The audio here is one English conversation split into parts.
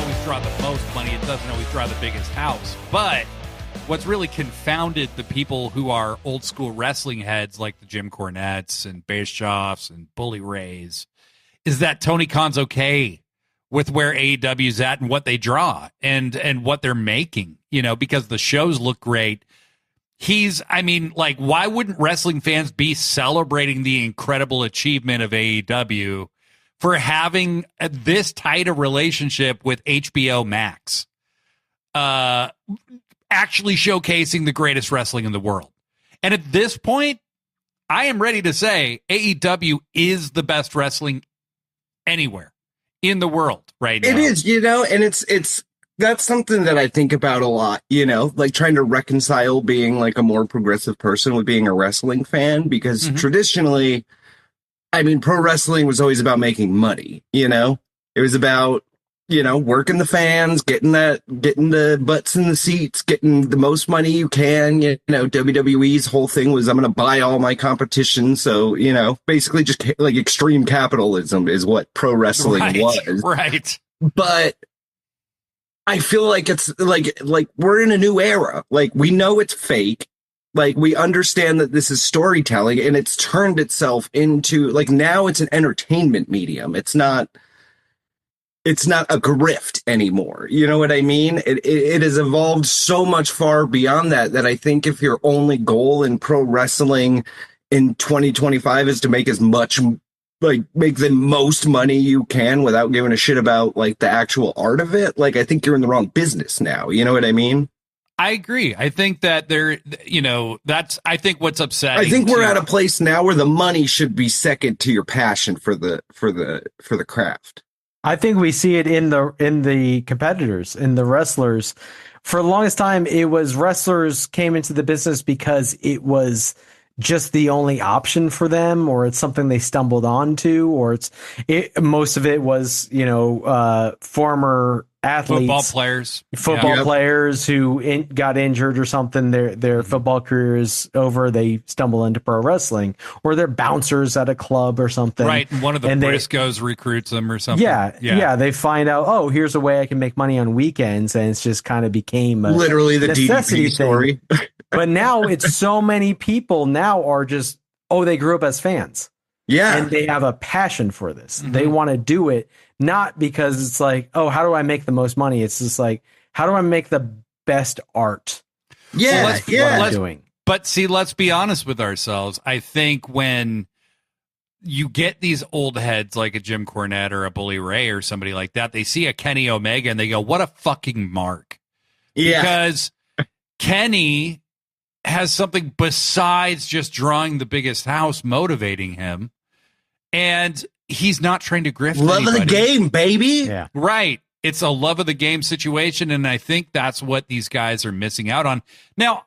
always draw the most money. It doesn't always draw the biggest house. But what's really confounded the people who are old school wrestling heads like the Jim Cornettes and Bischoffs and Bully Rays is that Tony Khan's okay with where AEW's at and what they draw and what they're making, you know, because the shows look great. Why wouldn't wrestling fans be celebrating the incredible achievement of AEW for having this tight a relationship with HBO Max? Actually showcasing the greatest wrestling in the world. And at this point, I am ready to say AEW is the best wrestling anywhere in the world right now. It is, you know, and it's that's something that I think about a lot, you know, like trying to reconcile being like a more progressive person with being a wrestling fan, because traditionally, I mean, pro wrestling was always about making money, you know? It was about, you know, working the fans, getting the butts in the seats, getting the most money you can. You know, WWE's whole thing was, I'm going to buy all my competition. So, you know, basically just like extreme capitalism is what pro wrestling was. Right. But I feel like it's like we're in a new era. Like, we know it's fake. Like, we understand that this is storytelling, and it's turned itself into, like, now it's an entertainment medium. It's not a grift anymore. You know what I mean? It has evolved so much far beyond that I think if your only goal in pro wrestling in 2025 is to make as much, like, make the most money you can without giving a shit about, like, the actual art of it, like, I think you're in the wrong business now. You know what I mean? I agree. I think that I think what's upsetting. I think we're at a place now where the money should be second to your passion for the craft. I think we see it in the competitors, in the wrestlers. For the longest time, it was wrestlers came into the business because it was just the only option for them, or it's something they stumbled onto, or most of it was, you know, former athletes, football players who got injured or something. Their football career is over. They stumble into pro wrestling, or they're bouncers at a club or something. Right. And one of the Briscoes recruits them or something. Yeah. They find out, oh, here's a way I can make money on weekends. And it's just kind of became literally the DDP story. But now it's so many people now are just, they grew up as fans. Yeah. And they have a passion for this. They want to do it, not because it's like, how do I make the most money? It's just like, how do I make the best art? Yeah. Doing. But see, let's be honest with ourselves. I think when you get these old heads like a Jim Cornette or a Bully Ray or somebody like that, they see a Kenny Omega and they go, what a fucking mark. Yeah. Because Kenny has something besides just drawing the biggest house motivating him. And he's not trying to grift love anybody. of the game, baby. Yeah. Right. It's a love of the game situation, and I think that's what these guys are missing out on. Now,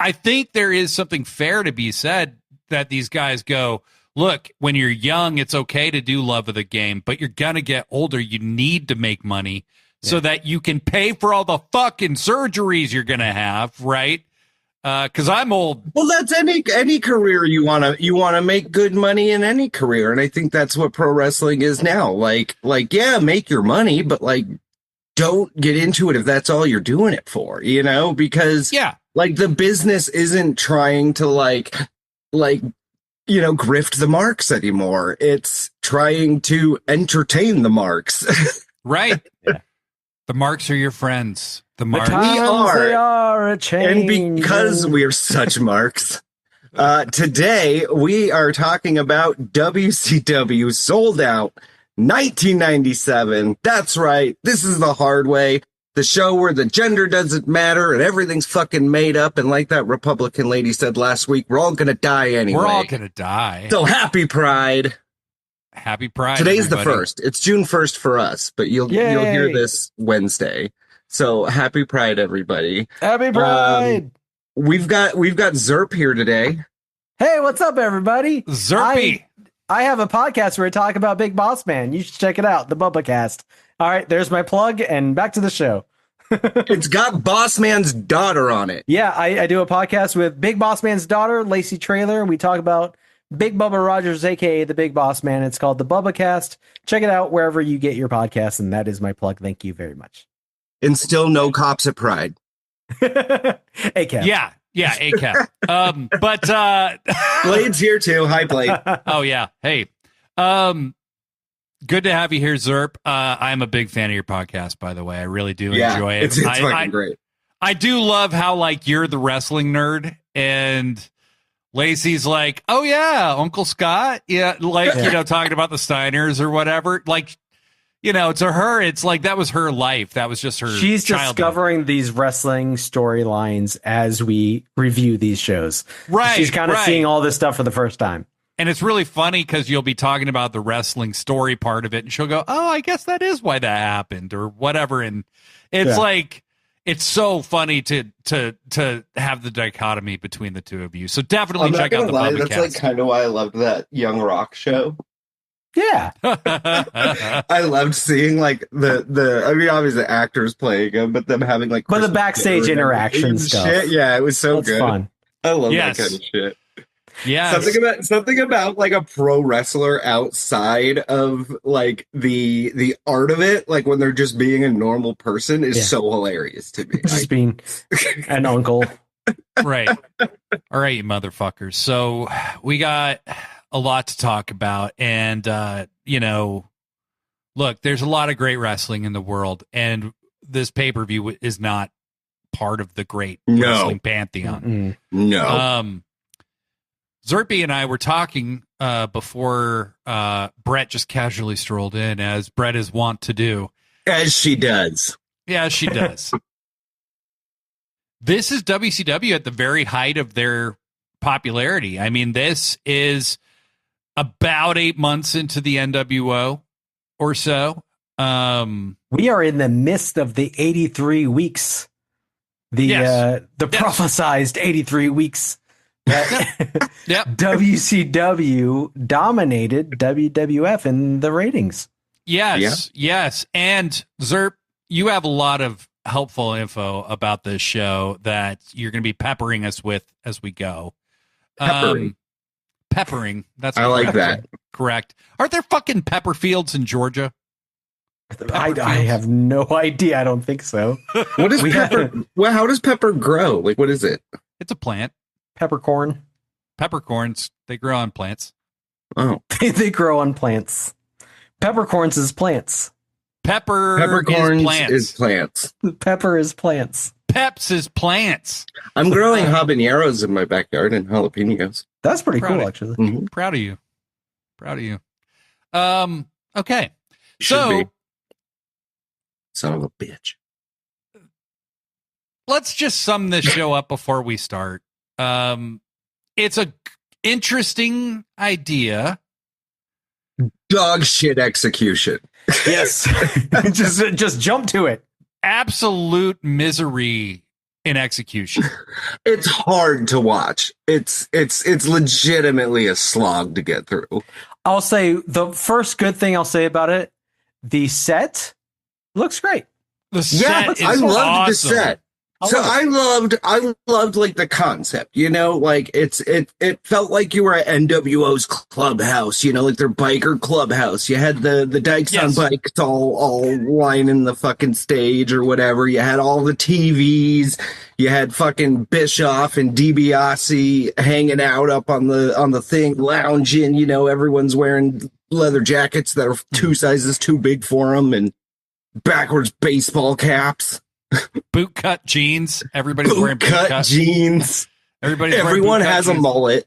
I think there is something fair to be said that these guys go, look, when you're young, it's okay to do love of the game, but you're going to get older. You need to make money so that you can pay for all the fucking surgeries you're going to have, right? Because I'm old. Well, that's any career you want to make good money in any career, and I think that's what pro wrestling is now. Like yeah, make your money, but like don't get into it if that's all you're doing it for, you know? Because like the business isn't trying to like you know, grift the marks anymore. It's trying to entertain the marks. Right. Yeah. The marks are your friends. The marks. They are a change. And because we are such marks, today we are talking about WCW Souled Out 1997. That's right. This is the hard way. The show where the gender doesn't matter and everything's fucking made up. And like that Republican lady said last week, we're all going to die anyway. We're all going to die. So happy Pride. Happy Pride. Today's everybody. the 1st. It's June 1st for us, but you'll hear this Wednesday. So happy Pride, everybody. Happy Pride. We've got Zerp here today. Hey, what's up, everybody? Zerpie. I have a podcast where I talk about Big Boss Man. You should check it out, the BubbaCast. All right, there's my plug, and back to the show. It's got Boss Man's daughter on it. Yeah, I do a podcast with Big Boss Man's daughter, Lacy Traylor. We talk about Big Bubba Rogers, aka the Big Boss Man. It's called the BubbaCast. Check it out wherever you get your podcasts, and that is my plug. Thank you very much. And still no cops at Pride. ACAB. Yeah, ACAB. But Blade's here too. Hi, Blade. oh yeah. Hey. Good to have you here, Zerp. I'm a big fan of your podcast, by the way. I really do enjoy it. It's fucking great. I do love how like you're the wrestling nerd and Lacy's like, oh yeah, Uncle Scott. Yeah, like, talking about the Steiners or whatever. Like, to her, it's like that was her life. That was just her. She's childhood. discovering these wrestling storylines as we review these shows. Right. She's kind of seeing all this stuff for the first time. And it's really funny because you'll be talking about the wrestling story part of it, and she'll go, oh, I guess that is why that happened or whatever. And it's like, it's so funny to have the dichotomy between the two of you. So definitely check out the BubbaCast. That's like kind of why I loved that Young Rock show. Yeah. I loved seeing like the I mean, obviously the actors playing them, but them having like the backstage interaction stuff. Shit. Yeah, it was so That's good. Fun. I love that kind of shit. Yeah, something about like a pro wrestler outside of like the art of it, like when they're just being a normal person, is so hilarious to me. Just being an uncle, right? All right, you motherfuckers. So we got a lot to talk about, and look, there's a lot of great wrestling in the world, and this pay-per-view is not part of the great wrestling pantheon. No. Zerpie and I were talking before Brett just casually strolled in, as Brett is wont to do. As she does. Yeah, she does. This is WCW at the very height of their popularity. I mean, this is about 8 months into the NWO or so. We are in the midst of the 83 weeks. The prophesized 83 weeks. WCW dominated WWF in the ratings. Yes. And Zerp, you have a lot of helpful info about this show that you're going to be peppering us with as we go. Peppering. That's I like that. Correct. Aren't there fucking pepper fields in Georgia? I have no idea. I don't think so. What is pepper? Well, how does pepper grow? Like, what is it? It's a plant. Peppercorn. Peppercorns, they grow on plants. Oh. They grow on plants. Peppercorns is plants. Peppercorns is plants. Pepper is plants. Peps is plants. I'm growing habaneros in my backyard and jalapenos. That's pretty cool, actually. Mm-hmm. Proud of you. Okay. Son of a bitch. Let's just sum this show up before we start. It's a interesting idea. Dog shit execution. Yes. just jump to it. Absolute misery in execution. It's hard to watch. It's legitimately a slog to get through. I'll say the first good thing I'll say about it, the set looks great. The set is I loved awesome. the set. I loved like the concept, like it felt like you were at NWO's clubhouse, like their biker clubhouse. You had the Dykes on bikes all lining the fucking stage or whatever. You had all the TVs. You had fucking Bischoff and DiBiase hanging out up on the thing, lounging. Everyone's wearing leather jackets that are 2 sizes too big for them and backwards baseball caps. Bootcut jeans. Everybody's wearing bootcut jeans. Everyone has a mullet.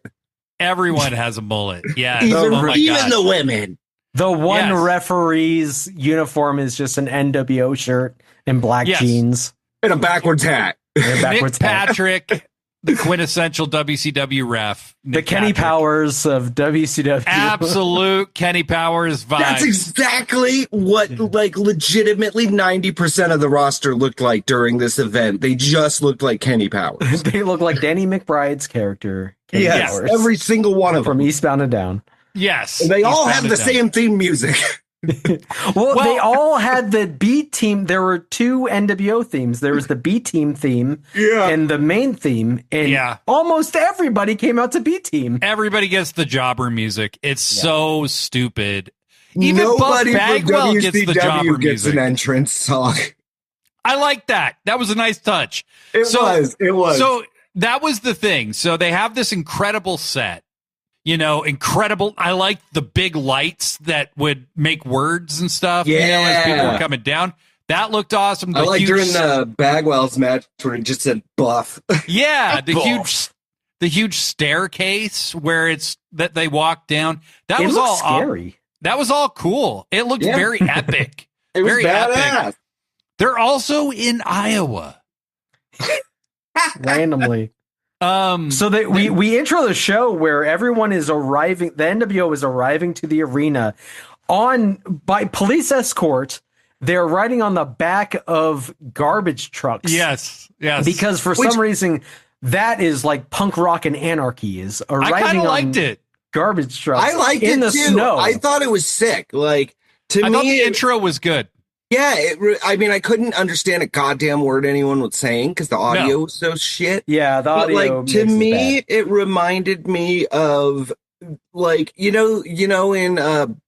Everyone has a mullet. Yeah. Even the women. The one referee's uniform is just an NWO shirt and black jeans. And a backwards hat. Nick Patrick, the quintessential WCW ref. The Kenny Powers of WCW. Absolute Kenny Powers vibe. That's exactly what like legitimately 90% of the roster looked like during this event. They just looked like Kenny Powers. They look like Danny McBride's character. Yes, every single one of them. From Eastbound and Down. Yes. And they all have the same theme music. Well, they all had the B team. There were 2 NWO themes. There was the B team theme and the main theme. And almost everybody came out to B team. Everybody gets the jobber music. It's so stupid. Even Nobody Buff Bagwell from gets the WCW jobber gets music. an entrance song. I like that. That was a nice touch. It was. So that was the thing. So they have this incredible set. Incredible. I like the big lights that would make words and stuff. As people were coming down. That looked awesome. I like during the Bagwell's match where it just said buff. Yeah, the huge staircase where it's that they walk down. That was all scary. That was all cool. It looked very epic. It was very badass. Epic. They're also in Iowa. Randomly. So that we intro the show where everyone is arriving. The NWO is arriving to the arena by police escort. They're riding on the back of garbage trucks. Yes. Because for some reason, that is like punk rock and anarchy is arriving. I kind of liked it. Garbage trucks. I liked in it the too. snow. I thought it was sick. Like to I me, thought the intro was good. Yeah, I couldn't understand a goddamn word anyone was saying because the audio was so shit. Yeah, the audio. But like to me, it reminded me of like in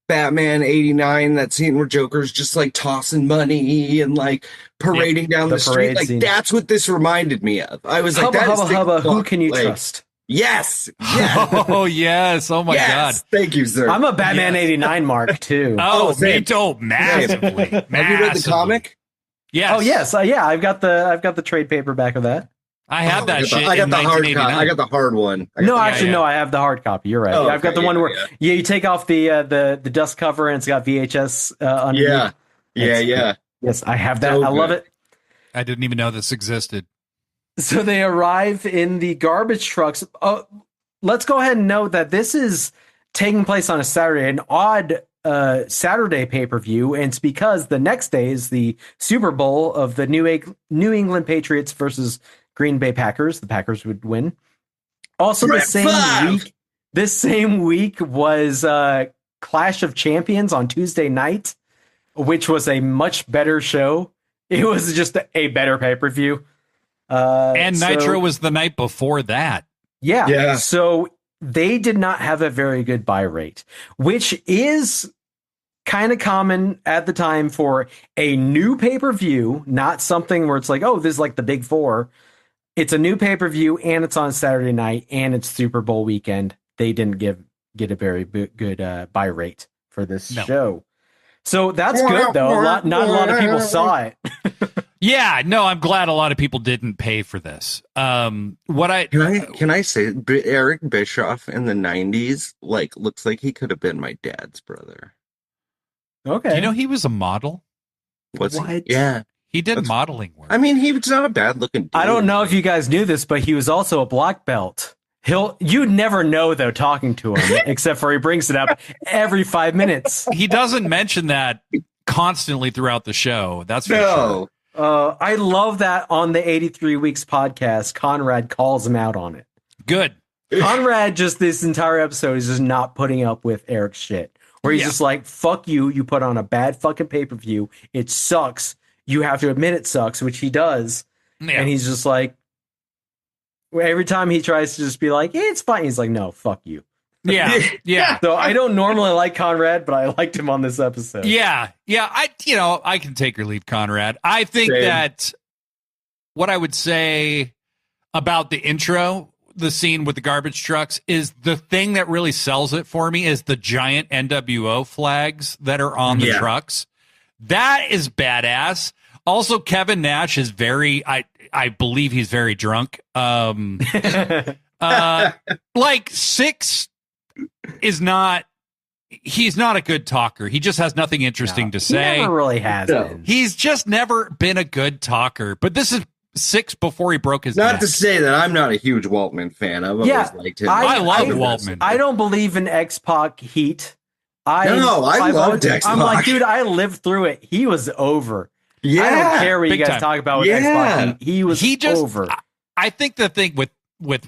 Batman '89, that scene where Joker's just like tossing money and like parading down the street. Like that's what this reminded me of. I was like, hubba, who can you trust? Yes. Oh yes. Oh my God. Thank you, sir. I'm a Batman '89 mark too. Me too. Massively. Have you read the comic? Yes. Oh yes. Yeah. I've got the trade paperback of that. I have that shit. I got the hard copy. I got the hard one. No, I have the hard copy. You're right. I've got the one where you take off the dust cover and it's got VHS underneath. Yeah. Yes, I have that. I love it. I didn't even know this existed. So they arrive in the garbage trucks. Let's go ahead and note that this is taking place on a Saturday, an odd Saturday pay-per-view, and it's because the next day is the Super Bowl of the New England Patriots versus Green Bay Packers. The Packers would win. Also, this same week was Clash of Champions on Tuesday night, which was a much better show. It was just a better pay-per-view. And Nitro was the night before that. Yeah. So they did not have a very good buy rate, which is kind of common at the time for a new pay-per-view, not something where it's like, oh, this is like the big four. It's a new pay-per-view and it's on Saturday night and it's Super Bowl weekend. They didn't get a very good buy rate for this show. So that's good though. Not a lot of people saw it. Yeah, no, I'm glad a lot of people didn't pay for this. Can I say Eric Bischoff in the 90s looks like he could have been my dad's brother. Okay. Do you know he was a model? What? Yeah. He did modeling work. I mean, he was not a bad looking dude. I don't know if you guys knew this, but he was also a black belt. You'd never know though talking to him, except for he brings it up every 5 minutes. He doesn't mention that constantly throughout the show. That's for sure. I love that on the 83 Weeks podcast, Conrad calls him out on it. Good. Conrad just this entire episode is just not putting up with Eric's shit. Where he's just like, fuck you, you put on a bad fucking pay-per-view. It sucks. You have to admit it sucks, which he does. Yeah. And he's just like, every time he tries to just be like, it's fine. He's like, no, fuck you. Yeah. So I don't normally like Conrad, but I liked him on this episode. Yeah. I can take or leave Conrad. I think that what I would say about the intro, the scene with the garbage trucks, is the thing that really sells it for me is the giant NWO flags that are on the trucks. That is badass. Also, Kevin Nash is I believe he's very drunk. Six is not, he's not a good talker. He just has nothing interesting to say. He never really has been. He's just never been a good talker. But this is Six before he broke his neck. Not to say that I'm not a huge Waltman fan. I've always liked him. I love Waltman. I don't believe in X-Pac heat. I loved X-Pac. I'm like, dude, I lived through it. He was over. Yeah. I don't care what you guys talk about with X-Pac. He was over. I think the thing with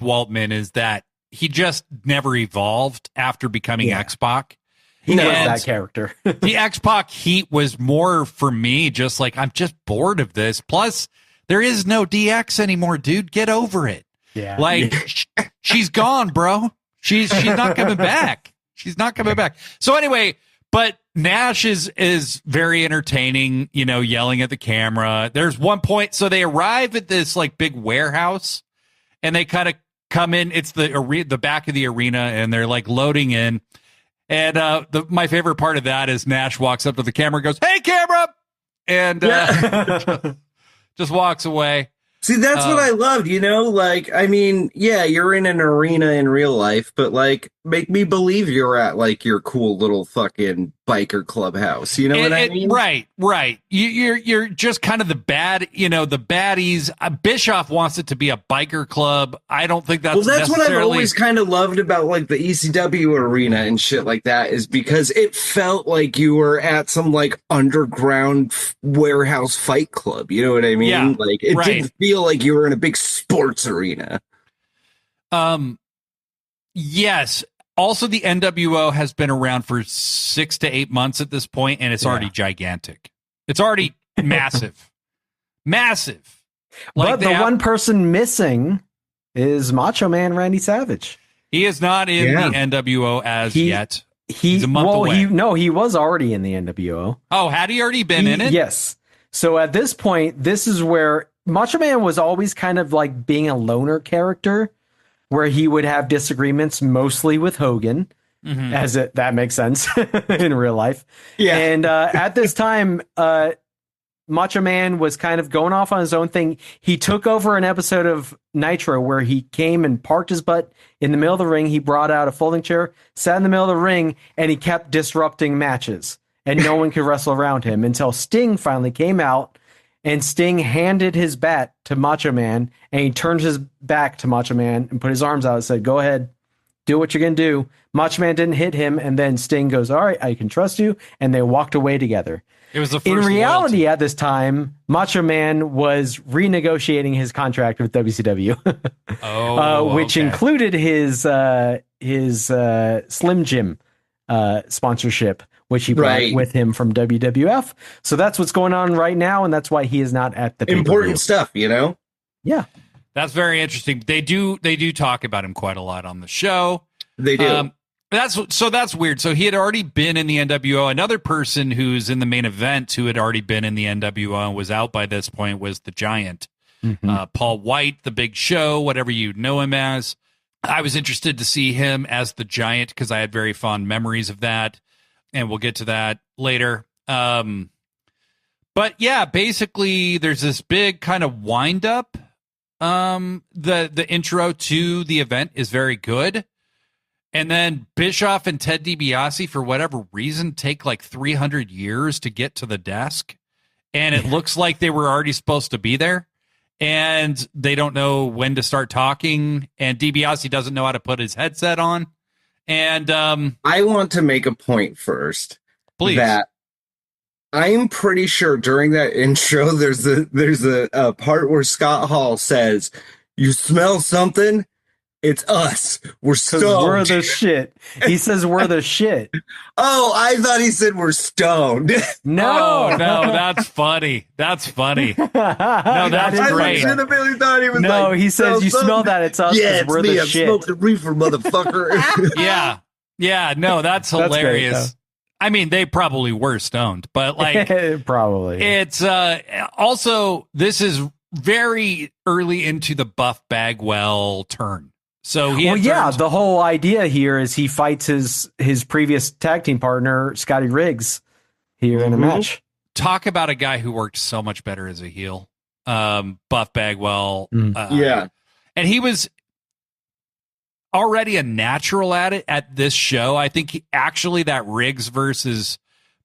Waltman is that he just never evolved after becoming X-Pac. He was And that character. the X-Pac heat was more for me, just like, I'm just bored of this. Plus, there is no DX anymore, dude. Get over it. Yeah. Like, she's gone, bro. She's not coming back. She's not coming back. So anyway, but Nash is very entertaining, you know, yelling at the camera. There's one point, so they arrive at this like big warehouse, and they kind of come in. It's the back of the arena, and they're like loading in. And my favorite part of that is Nash walks up to the camera and goes, "Hey, camera!" and just walks away. See, that's what I loved, you know? Like, I mean, yeah, you're in an arena in real life, but like, make me believe you're at like your cool little fucking biker clubhouse. You know what I mean? Right. You're just kind of the baddies. Bischoff wants it to be a biker club. I don't think that's that's what I've always kind of loved about like the ECW arena and shit like that, is because it felt like you were at some like underground warehouse fight club. You know what I mean? Yeah, like it didn't feel like you were in a big sports arena. Yes. Also, the NWO has been around for 6 to 8 months at this point, and it's already gigantic. It's already massive. Massive. Like, but the one person missing is Macho Man Randy Savage. He is not in the NWO as yet. He's a month away. He was already in the NWO. Oh, had he already been in it? Yes. So at this point, this is where Macho Man was always kind of like being a loner character, where he would have disagreements mostly with Hogan, that makes sense in real life. Yeah. And at this time, Macho Man was kind of going off on his own thing. He took over an episode of Nitro where he came and parked his butt in the middle of the ring. He brought out a folding chair, sat in the middle of the ring, and he kept disrupting matches. And no one could wrestle around him until Sting finally came out. And Sting handed his bat to Macho Man, and he turned his back to Macho Man and put his arms out and said, "Go ahead, do what you're going to do." Macho Man didn't hit him, and then Sting goes, "All right, I can trust you," and they walked away together. It was the first In reality, loyalty. at this time, Macho Man was renegotiating his contract with WCW, which included his Slim Jim sponsorship, which he brought with him from WWF. So that's what's going on right now, and that's why he is not at the important stuff, you know? Yeah. That's very interesting. They do talk about him quite a lot on the show. They do. That's weird. So he had already been in the NWO. Another person who's in the main event who had already been in the NWO and was out by this point was the Giant. Paul White, the Big Show, whatever you know him as. I was interested to see him as the Giant because I had very fond memories of that. And we'll get to that later. But yeah, basically there's this big kind of wind up. The intro to the event is very good. And then Bischoff and Ted DiBiase, for whatever reason, take like 300 years to get to the desk. And it looks like they were already supposed to be there. And they don't know when to start talking. And DiBiase doesn't know how to put his headset on. And I want to make a point first. Please. That I'm pretty sure during that intro, there's a part where Scott Hall says, "You smell something? It's us. We're stoned. We're the shit." He says we're the shit. Oh, I thought he said we're stoned. No, that's funny. That's funny. No, that's great. I legitimately thought he was no, like, he says, "You smell that? It's us. Yeah, it's we're me. the I'm shit." smoking reefer, motherfucker. Yeah. No, that's hilarious. Great, I mean, they probably were stoned, but like, probably. It's also, this is very early into the Buff Bagwell turn. So the whole idea here is he fights his previous tag team partner, Scotty Riggs, here in a match. Talk about a guy who worked so much better as a heel. Buff Bagwell. Yeah. And he was already a natural at it at this show. I think actually that Riggs versus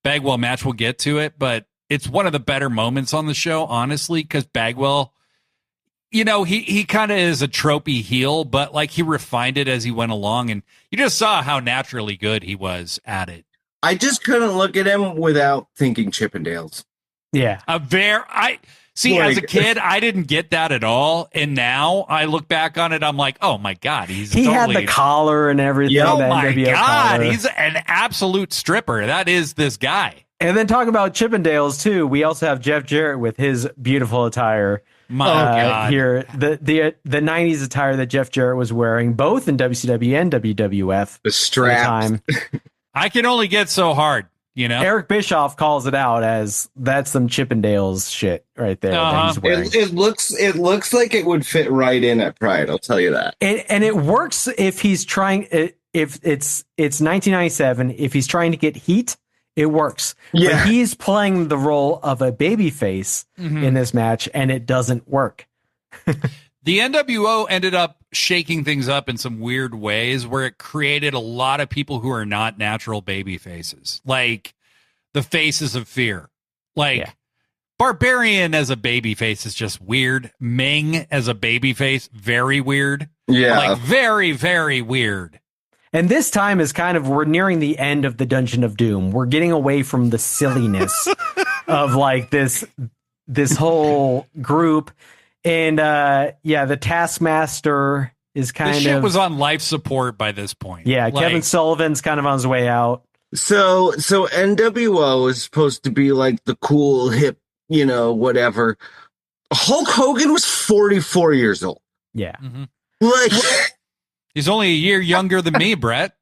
Bagwell match, we'll get to it, but it's one of the better moments on the show, honestly, because Bagwell, you know, he kind of is a tropey heel, but like he refined it as he went along, and you just saw how naturally good he was at it. I just couldn't look at him without thinking Chippendales. Yeah. See, Like- as a kid, I didn't get that at all, and now I look back on it, I'm like, oh my god, He totally, had the collar and everything. Yeah. oh the my NWO god, collar. he's an absolute stripper. That is this guy. And then talk about Chippendales too. We also have Jeff Jarrett with his beautiful attire. My god, Here, the '90s attire that Jeff Jarrett was wearing, both in WCW and WWF. The straps. At the time. I can only get so hard, you know. Eric Bischoff calls it out as that's some Chippendales shit right there that he's wearing. It looks like it would fit right in at Pride. I'll tell you that. And it works if he's trying. If it's 1997, if he's trying to get heat, it works. Yeah. But he's playing the role of a babyface in this match, and it doesn't work. The NWO ended up shaking things up in some weird ways where it created a lot of people who are not natural baby faces, like the Faces of Fear. Like Barbarian as a baby face is just weird. Ming as a baby face, very weird. Yeah. Like very, very weird. And this time is kind of, we're nearing the end of the Dungeon of Doom. We're getting away from the silliness of like this whole group. And the Taskmaster is kind This of shit was on life support by this point. Yeah, Like, Kevin Sullivan's kind of on his way out. So NWO is supposed to be like the cool, hip, whatever. Hulk Hogan was 44 years old. Yeah. Like, he's only a year younger than me, Brett.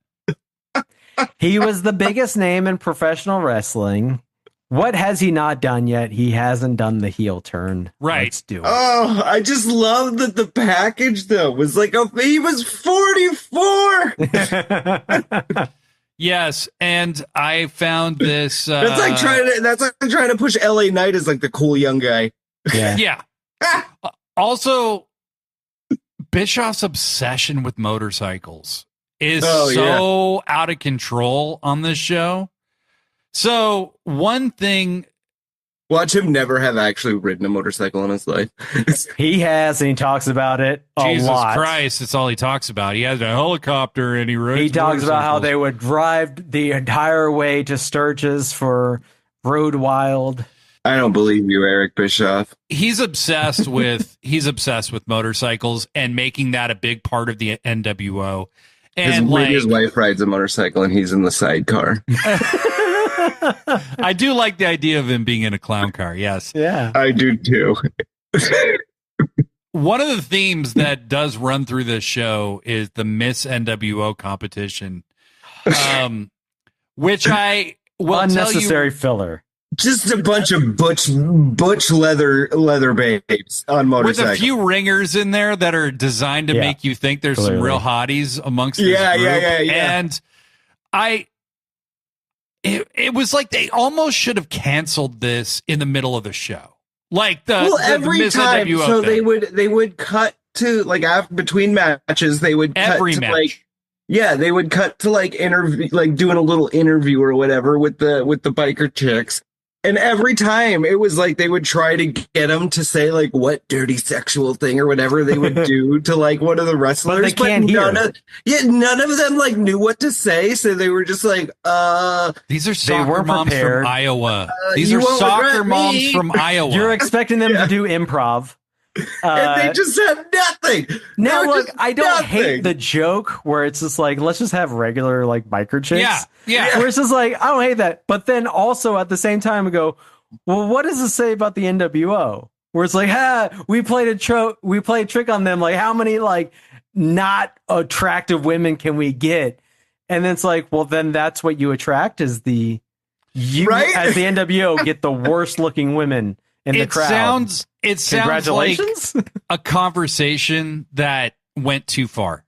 He was the biggest name in professional wrestling. What has he not done yet? He hasn't done the heel turn. Right. Let's do it. oh, I just love that the package though was like, he was 44. Yes, and I found this. That's like trying to push LA Knight as like the cool young guy. Yeah. Yeah. Also, Bischoff's obsession with motorcycles is so out of control on this show. So one thing, Watch him never have actually ridden a motorcycle in his life. He has, and he talks about it a Jesus lot. Christ, it's all he talks about. He has a helicopter and he rides He talks about how motorcycles. they would drive the entire way to Sturgis for Road Wild. I don't believe you, Eric Bischoff. He's obsessed with motorcycles and making that a big part of the NWO. And His wife rides a motorcycle and he's in the sidecar. I do like the idea of him being in a clown car. Yes. Yeah. I do too. One of the themes that does run through this show is the Miss NWO competition, which I will Unnecessary tell you, filler. Just a bunch of butch leather babes on with motorcycles. a few ringers in there that are designed to Yeah, make you think there's some clearly. real hotties amongst this Yeah, group. yeah. And it was like they almost should have canceled this in the middle of the show. Like the every Miss time, NWO so thing. they would cut to like after between matches, they would Every cut to match. like they would cut to like interview, like doing a little interview or whatever with the biker chicks. And every time it was like they would try to get them to say like what dirty sexual thing or whatever they would do to like one of the wrestlers. But they can't hear. None of them like knew what to say, so they were just like, These are soccer weren't moms prepared. from Iowa. These you are won't soccer regret moms me. from Iowa. You're expecting them to do improv. and they just said nothing. Now, They were look, just I don't hate nothing. the joke where it's just like, let's just have regular like biker chicks. Yeah. Where it's just like, I don't hate that. But then also at the same time, we go, well, what does it say about the NWO? Where it's like, we played a trick on them. Like, how many like not attractive women can we get? And then it's like, well, then that's what you attract is you Right? as the NWO get the worst looking women in the crowd. It sounds like Congratulations. a conversation that went too far.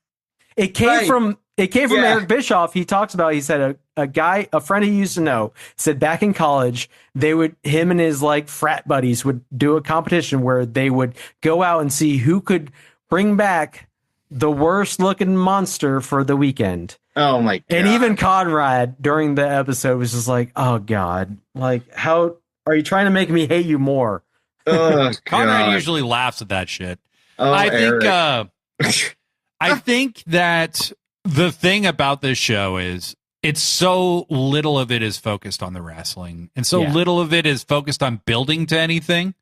It came Right. from Yeah. Eric Bischoff. He talks about, he said a friend he used to know said back in college, him and his like frat buddies would do a competition where they would go out and see who could bring back the worst looking monster for the weekend. Oh my god! And even Conrad during the episode was just like, oh God, like how are you trying to make me hate you more? Oh, Conrad God. usually laughs at that shit. Oh, I think Eric. I think that the thing about this show is it's so little of it is focused on the wrestling and so Yeah. little of it is focused on building to anything.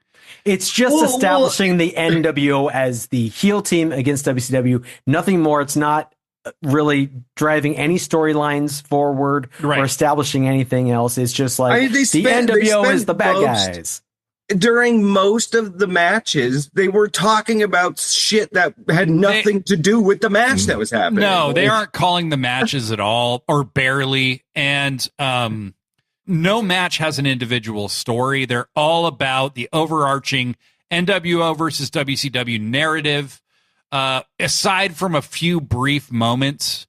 It's just establishing the NWO as the heel team against WCW. Nothing more. It's not really driving any storylines forward or establishing anything else. It's just like the NWO is the bad guys. During most of the matches, they were talking about shit that had nothing to do with the match that was happening. No, they aren't calling the matches at all, or barely. And no match has an individual story. They're all about the overarching NWO versus WCW narrative. Aside from a few brief moments,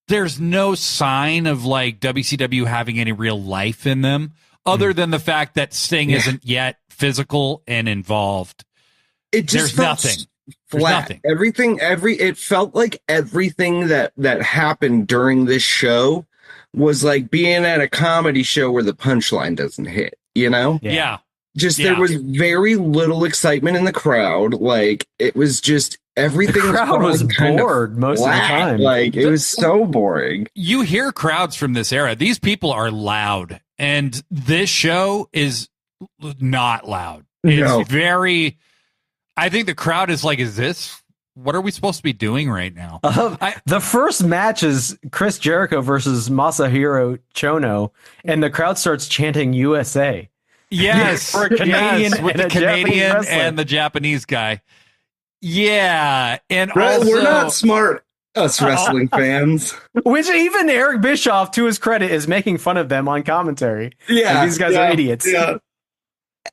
there's no sign of like WCW having any real life in them, other than the fact that Sting isn't yet physical and involved. It just There's nothing. Flat. There's nothing. It felt like everything that happened during this show was like being at a comedy show where the punchline doesn't hit, you know? Yeah. There was very little excitement in the crowd. Like, it was just everything. The crowd was bored most of the time. Like, it was so boring. You hear crowds from this era. These people are loud, and this show is not loud. It's very. I think the crowd is like, is this? What are we supposed to be doing right now? The first match is Chris Jericho versus Masahiro Chono, and the crowd starts chanting USA. Yes, for a Canadian with the Canadian and the Japanese guy. Yeah, and also we're not smart, us wrestling fans. Which even Eric Bischoff, to his credit, is making fun of them on commentary. Yeah, and these guys are idiots. Yeah.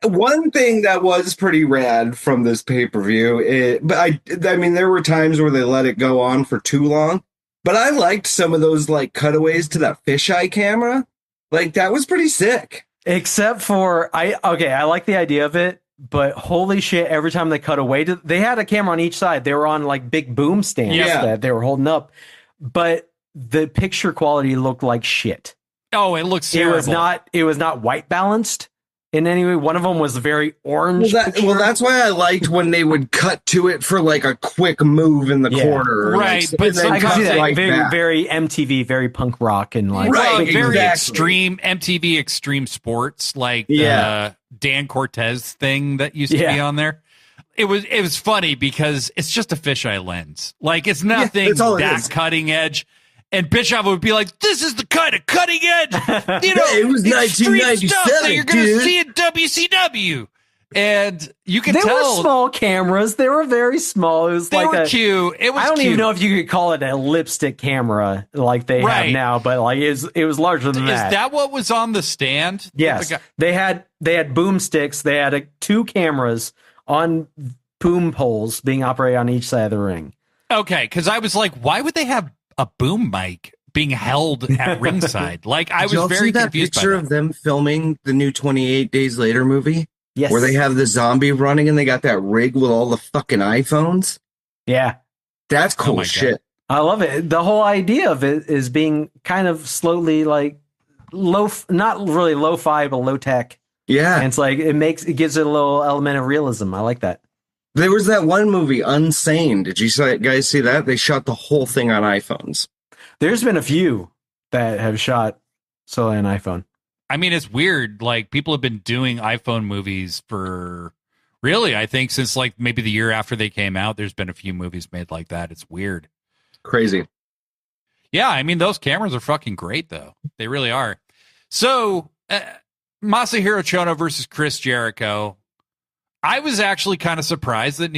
One thing that was pretty rad from this pay-per-view, but I mean, there were times where they let it go on for too long, but I liked some of those like cutaways to that fisheye camera. Like, that was pretty sick. Except for, I like the idea of it, but holy shit, every time they cut away, they had a camera on each side. They were on like big boom stands that they were holding up, but the picture quality looked like shit. Oh, it looks terrible. It was not white balanced in any way. One of them was very orange. Well, that's why I liked when they would cut to it for like a quick move in the corner. Right. Like, but I can see that. Like very MTV, very punk rock, and like very extreme MTV extreme sports, like the Dan Cortez thing that used to be on there. It was funny because it's just a fisheye lens. Like, it's nothing cutting edge. And Bischoff would be like, "This is the kind of cutting edge, it was 1997 stuff that you're going to see in WCW." And you can tell they were small cameras. They were very small. It was they were cute. It was. I don't even know if you could call it a lipstick camera like they have now, but like it was larger than that. Is that what was on the stand? Yes, they had boomsticks. They had 2 cameras on boom poles being operated on each side of the ring. Okay, because I was like, why would they have a boom mic being held at ringside? Like, I was very confused by that. Picture of them filming the new 28 Days Later movie? Yes. Where they have the zombie running and they got that rig with all the fucking iPhones? Yeah. That's cool shit. I love it. The whole idea of it is being kind of slowly like not really lo-fi, but low tech. Yeah. And it's like, it gives it a little element of realism. I like that. There was that one movie, Unsane. Did you guys see that? They shot the whole thing on iPhones. There's been a few that have shot solely on iPhone. I mean, it's weird. Like, people have been doing iPhone movies for really, I think, since like maybe the year after they came out. There's been a few movies made like that. It's weird. Crazy. Yeah, I mean, those cameras are fucking great, though. They really are. So, Masahiro Chono versus Chris Jericho. I was actually kind of surprised that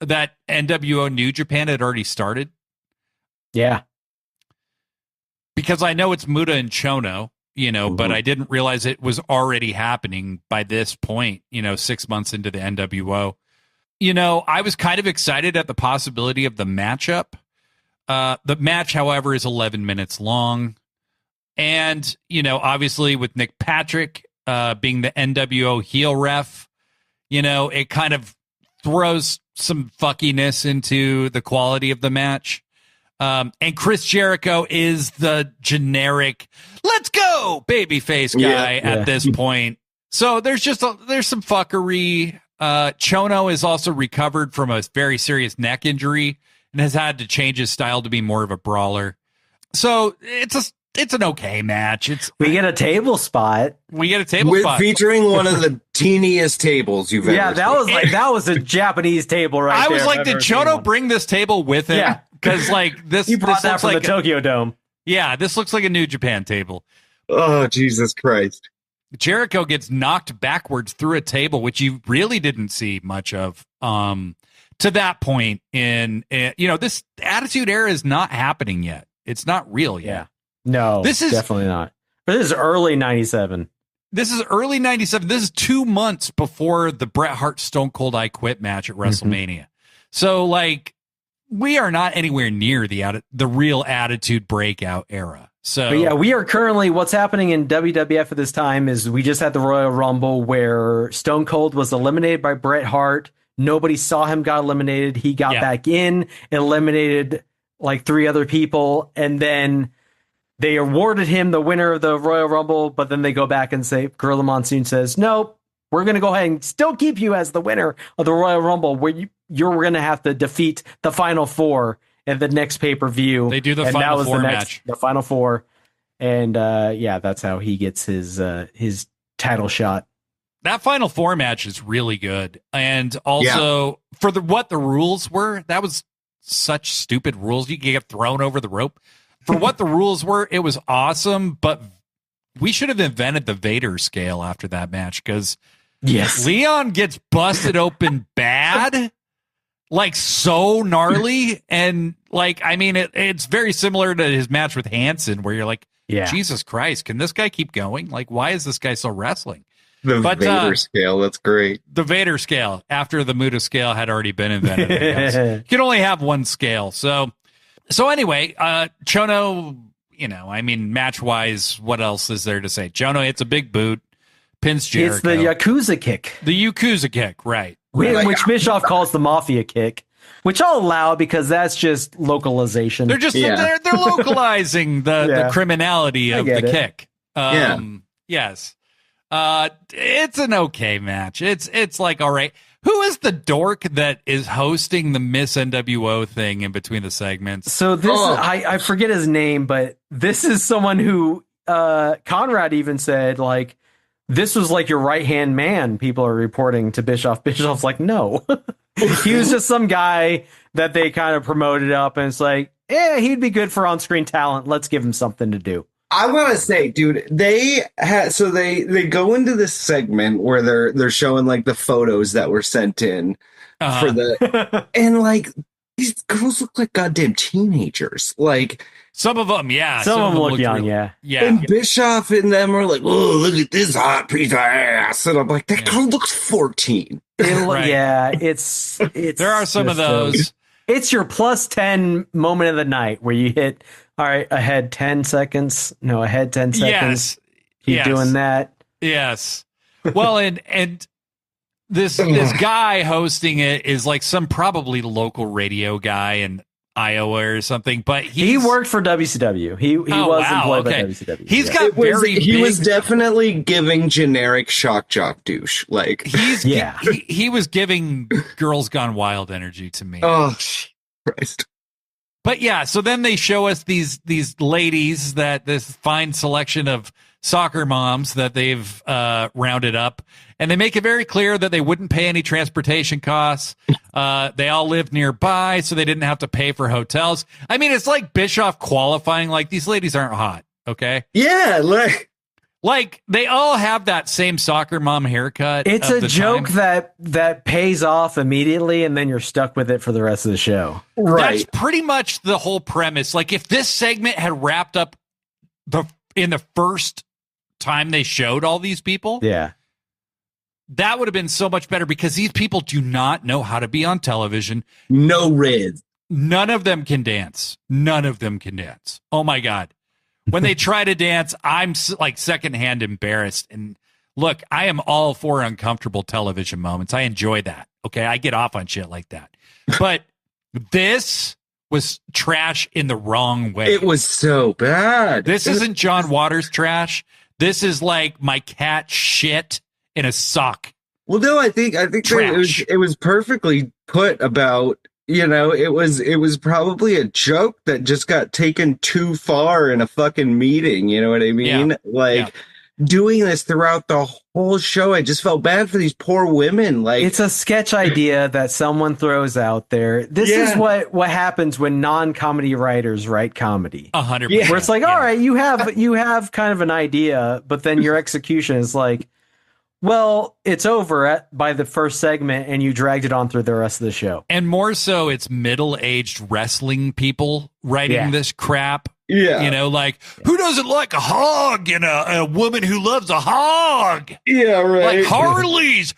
that NWO New Japan had already started. Yeah. Because I know it's Muta and Chono, but I didn't realize it was already happening by this point, 6 months into the NWO. I was kind of excited at the possibility of the matchup. The match, however, is 11 minutes long. And, obviously with Nick Patrick being the NWO heel ref, it kind of throws some fuckiness into the quality of the match. And Chris Jericho is the generic, let's go, babyface guy at this point. So there's some fuckery. Chono is also recovered from a very serious neck injury and has had to change his style to be more of a brawler. So it's an okay match. We get a table spot. Featuring one of the teeniest tables you've ever Yeah, that was a Japanese table right I there. was like, did Chono bring this table with him? Yeah. Because like this, He brought this that looks from like the Tokyo Dome. yeah, this looks like a New Japan table. Oh, Jesus Christ. Jericho gets knocked backwards through a table, which you really didn't see much of to that point in this Attitude Era is not happening yet. It's not real yet. Yeah. No, this is definitely not. But this is early 97. This is early 97. This is 2 months before the Bret Hart Stone Cold I Quit match at WrestleMania. So like we are not anywhere near the real Attitude Breakout era. So but yeah, we are currently, what's happening in WWF at this time is we just had the Royal Rumble where Stone Cold was eliminated by Bret Hart. Nobody saw him got eliminated. He got back in, eliminated like 3 other people, and then they awarded him the winner of the Royal Rumble, but then they go back and say, Gorilla Monsoon says, nope, we're going to go ahead and still keep you as the winner of the Royal Rumble, where you're going to have to defeat the Final 4 at the next pay-per-view. They do the Final 4 match. The Final 4. And that's how he gets his title shot. That Final 4 match is really good. And also for what the rules were, that was such stupid rules. You could get thrown over the rope. For what the rules were, it was awesome, but we should have invented the Vader scale after that match because Leon gets busted open bad, like so gnarly. And like, I mean, it's very similar to his match with Hanson where you're like, Jesus Christ, can this guy keep going? Like, why is this guy still wrestling? The Vader scale, that's great. The Vader scale, after the Muta scale had already been invented. You can only have one scale. So anyway, Chono, I mean, match-wise, what else is there to say? Chono hits a big boot, pins Jericho. It's the Yakuza kick. The Yakuza kick, right. Which Bischoff calls the Mafia kick, which I'll allow because that's just localization. They're just they're localizing the criminality of the kick. Yes. It's an okay match. It's like, all right. Who is the dork that is hosting the Miss NWO thing in between the segments? So this I forget his name, but this is someone who Conrad even said like this was like your right-hand man. People are reporting to Bischoff. Bischoff's like, no. He was just some guy that they kind of promoted up, and it's like, he'd be good for on-screen talent. Let's give him something to do. I want to say, dude, they go into this segment where they're showing like the photos that were sent in for the and like these girls look like goddamn teenagers. Like some of them, some of them look young, yeah. And Bischoff and them are like, oh, look at this hot piece of ass, and I'm like, that girl looks 14. Yeah, it's there are some of those. It's your plus 10 moment of the night where you hit. All right, ahead 10 seconds. No, ahead 10 seconds. Keep doing that. Yes. Well, and this guy hosting it is like some probably local radio guy in Iowa or something, but he worked for WCW. He was employed by WCW. He was definitely giving generic shock jock douche. Like he was giving Girls Gone Wild energy to me. Oh Christ. But yeah, so then they show us these ladies, this fine selection of soccer moms that they've rounded up, and they make it very clear that they wouldn't pay any transportation costs. They all lived nearby, so they didn't have to pay for hotels. I mean, it's like Bischoff qualifying, like, these ladies aren't hot, okay? Yeah, like they all have that same soccer mom haircut. It's a joke that pays off immediately, and then you're stuck with it for the rest of the show. Right. That's pretty much the whole premise. Like if this segment had wrapped up in the first time they showed all these people, that would have been so much better because these people do not know how to be on television. No riz. None of them can dance. Oh my God. When they try to dance, I'm like secondhand embarrassed. And look, I am all for uncomfortable television moments. I enjoy that. Okay. I get off on shit like that. But this was trash in the wrong way. It was so bad. This isn't John Waters trash. This is like my cat shit in a sock. Well, no, I think it was perfectly put about, it was probably a joke that just got taken too far in a fucking meeting. You know what I mean? doing this throughout the whole show. I just felt bad for these poor women. Like, it's a sketch idea that someone throws out there. This is what happens when non-comedy writers write comedy. 100%. Where it's like, all right, you have kind of an idea, but then your execution is like, well, it's over by the first segment, and you dragged it on through the rest of the show. And more so, it's middle-aged wrestling people writing this crap. Yeah. You know, like, who doesn't like a hog and a woman who loves a hog? Yeah, right. Like, Harleys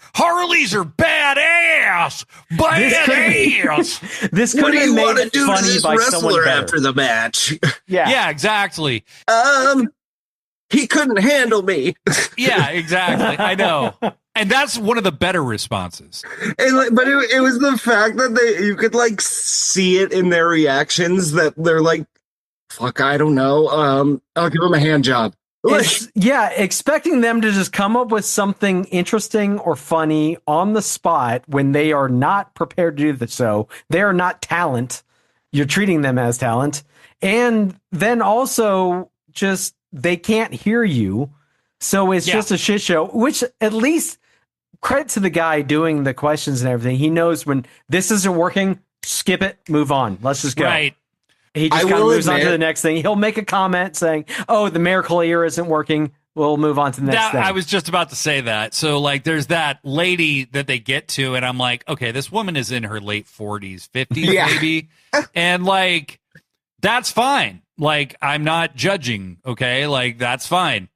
are badass. Badass. This What could do have you been want to made do to funny this by someone wrestler better. after the match? Yeah, exactly. He couldn't handle me. Yeah, exactly. I know. And that's one of the better responses. And like, but it was the fact that you could like see it in their reactions that they're like, fuck, I don't know. I'll give him a hand job. Expecting them to just come up with something interesting or funny on the spot when they are not prepared to do the so. They are not talent. You're treating them as talent. And then also just they can't hear you. So it's just a shit show, which at least credit to the guy doing the questions and everything. He knows when this isn't working, skip it, move on. Let's just go. Right. He just kind of moves on to the next thing. He'll make a comment saying, oh, the miracle ear isn't working. We'll move on to the next thing. I was just about to say that. So, like, there's that lady that they get to, and I'm like, okay, this woman is in her late 40s, 50s, maybe. And, like, that's fine. Like, I'm not judging, okay? Like, that's fine.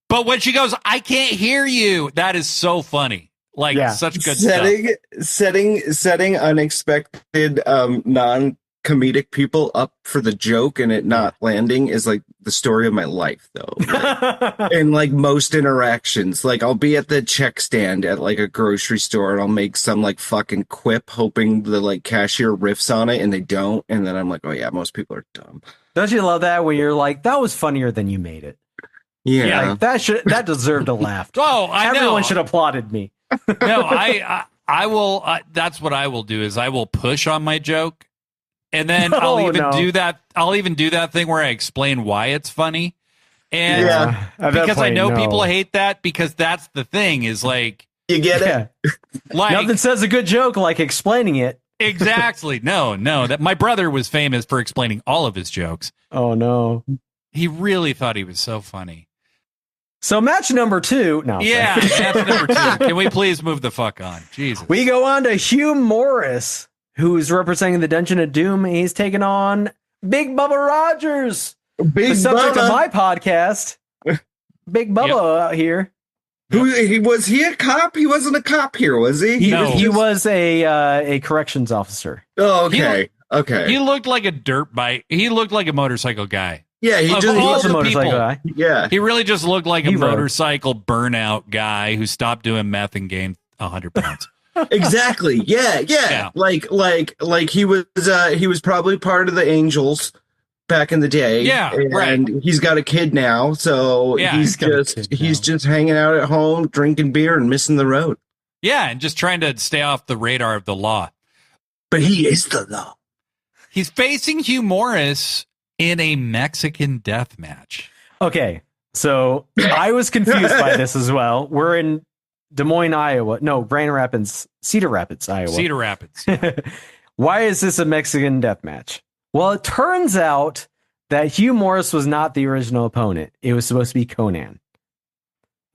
But when she goes, I can't hear you, that is so funny. Like, such good stuff. Setting unexpected non-comedic people up for the joke and it not landing is like the story of my life, though. Like, in like most interactions, like I'll be at the check stand at like a grocery store and I'll make some like fucking quip hoping the like cashier riffs on it and they don't. And then I'm like, oh yeah, most people are dumb. Don't you love that when you're like, that was funnier than you made it? Yeah. Like, that deserved a laugh. Oh, I know. Everyone should have applauded me. No, I will. That's what I will do is I will push on my joke, and then I'll even do that thing where I explain why it's funny, and because I know people hate that because that's the thing is like you get it. Like nothing says a good joke like explaining it. Exactly. No. That my brother was famous for explaining all of his jokes. Oh no, he really thought he was so funny. So match number 2. No. Yeah, match number 2. Can we please move the fuck on? Jesus. We go on to Hugh Morris, who's representing the Dungeon of Doom. He's taking on Big Bubba Rogers, the subject of my podcast. Big Bubba out here. Was he a cop? He wasn't a cop here, was he? He was a corrections officer. Oh, okay. Okay. He looked like a dirt bike. He looked like a motorcycle guy. Yeah, he was a motorcycle guy. Yeah. He really just looked like a motorcycle burnout guy who stopped doing meth and gained 100 pounds. Exactly. Yeah. Like he was probably part of the Angels back in the day. Yeah, and he's got a kid now, so he's just hanging out at home, drinking beer and missing the road. Yeah, and just trying to stay off the radar of the law. But he is the law. He's facing Hugh Morris in a Mexican death match. Okay, so I was confused by this as well. We're in Des Moines, Iowa. No, Cedar Rapids, Iowa. Cedar Rapids. Why is this a Mexican death match? Well, it turns out that Hugh Morris was not the original opponent. It was supposed to be Conan.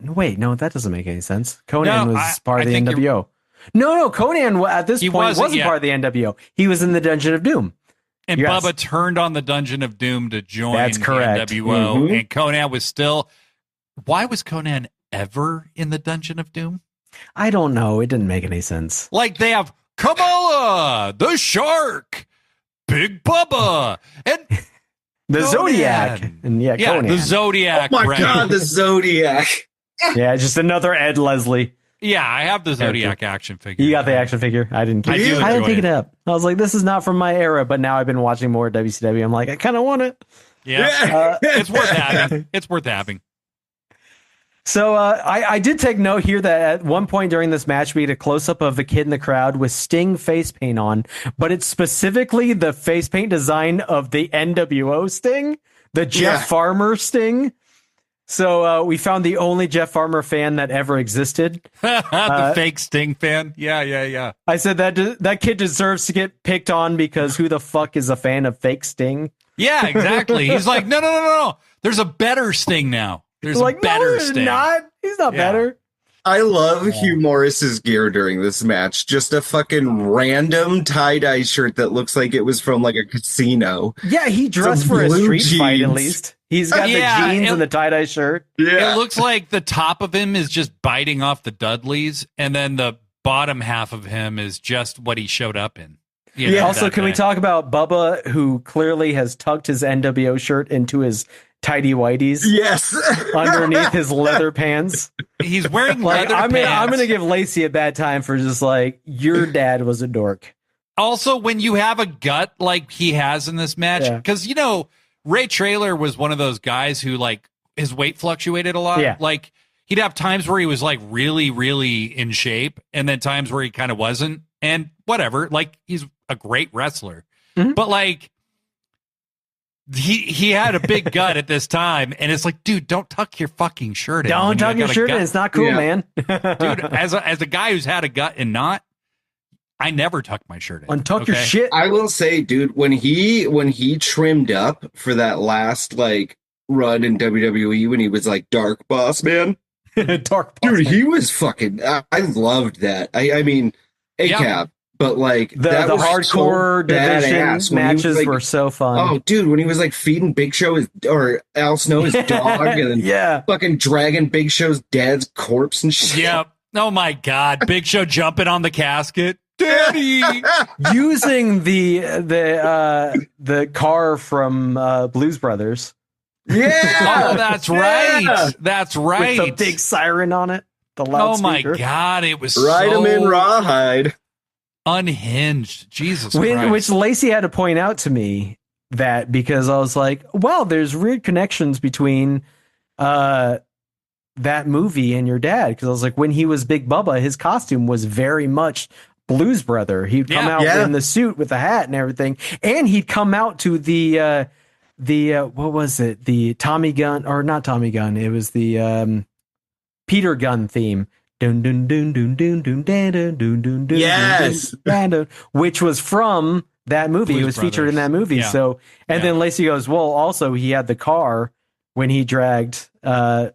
Wait, no, that doesn't make any sense. Conan was part of the NWO. No, Conan at this point wasn't part of the NWO. He was in the Dungeon of Doom. And Bubba turned on the Dungeon of Doom to join the NWO. Mm-hmm. And Conan was still... Why was Conan ever in the Dungeon of Doom? I don't know. It didn't make any sense. Like they have Kamala, the Shark, Big Bubba, and the Conan. Zodiac. And Conan. The Zodiac. Oh my God, the Zodiac. Yeah, just another Ed Leslie. Yeah, I have the Zodiac action figure. You got the action figure? I didn't. I didn't pick it up. I was like, this is not from my era. But now I've been watching more WCW. I'm like, I kind of want it. Yeah, it's worth having. It's worth having. So I did take note here that at one point during this match, we had a close up of the kid in the crowd with Sting face paint on, but it's specifically the face paint design of the NWO Sting, the Jeff Farmer Sting. So we found the only Jeff Farmer fan that ever existed. The fake Sting fan. Yeah. I said that kid deserves to get picked on because who the fuck is a fan of fake Sting? Yeah, exactly. He's like, no. There's a better Sting now. There's a better Sting. Not. He's not better. I love Hugh Morris's gear during this match. Just a fucking random tie-dye shirt that looks like it was from like a casino. Yeah, he dressed for a street fight at least. He's got the jeans and the tie-dye shirt. Yeah. It looks like the top of him is just biting off the Dudleys, and then the bottom half of him is just what he showed up in. Also, can we talk about Bubba, who clearly has tucked his NWO shirt into his tidy whities? Yes. Underneath his leather pants. He's wearing leather pants. I'm going to give Lacy a bad time for just like, your dad was a dork. Also, when you have a gut like he has in this match, because, Ray Traylor was one of those guys who, like, his weight fluctuated a lot. Yeah. Like, he'd have times where he was, like, really, really in shape, and then times where he kind of wasn't. And whatever. Like, he's a great wrestler. Mm-hmm. But, like, he had a big gut at this time, and it's like, dude, don't tuck your fucking shirt in. Don't tuck your shirt in. It's not cool, man. Dude, as a guy who's had a gut and not, I never tuck my shirt in. Untuck your shit. I will say, dude, when he trimmed up for that last like run in WWE when he was like Dark Boss Man. Dark Boss Dude, Man. he was fucking I loved that. I mean ACAB, but like the hardcore division matches were so fun. Oh, dude, when he was like feeding Big Show or Al Snow his dog and then fucking dragging Big Show's dad's corpse and shit. Yep. Oh my God. Big Show jumping on the casket. Daddy, using the car from Blues Brothers. Yeah. Oh, that's right. Yeah. That's right. With the big siren on it. The loudspeaker. Oh my God, it was Ride him in rawhide. Unhinged. Jesus Christ. Which Lacy had to point out to me that because I was like, wow, there's weird connections between that movie and your dad. Because I was like, when he was Big Bubba, his costume was very much Blues Brother. He'd come out in the suit with the hat and everything, and he'd come out to the what was it? The Tommy Gunn, or not Tommy Gunn? It was the Peter Gunn theme. Dun dun dun dun dun dun dun dun dun dun dun. Yes, which was from that movie. Blues it was Brothers. Featured in that movie. Yeah. So, and then Lacy goes, well, also he had the car when he dragged Big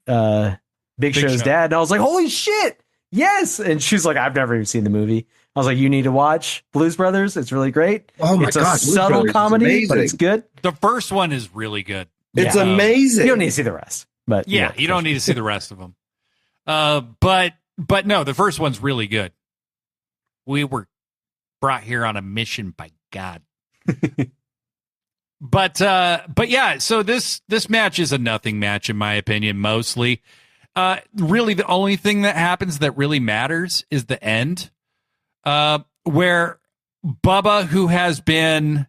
Show's dad, and I was like, holy shit. Yes. And she's like, I've never even seen the movie. I was like, you need to watch Blues Brothers. It's really great. Oh my it's God. a subtle comedy, but it's good. The first one is really good. It's amazing. You don't need to see the rest. But yeah, you don't need to see the rest of them. But no, the first one's really good. We were brought here on a mission by God. But yeah, so this match is a nothing match in my opinion, mostly. Really, the only thing that happens that really matters is the end, where Bubba, who has been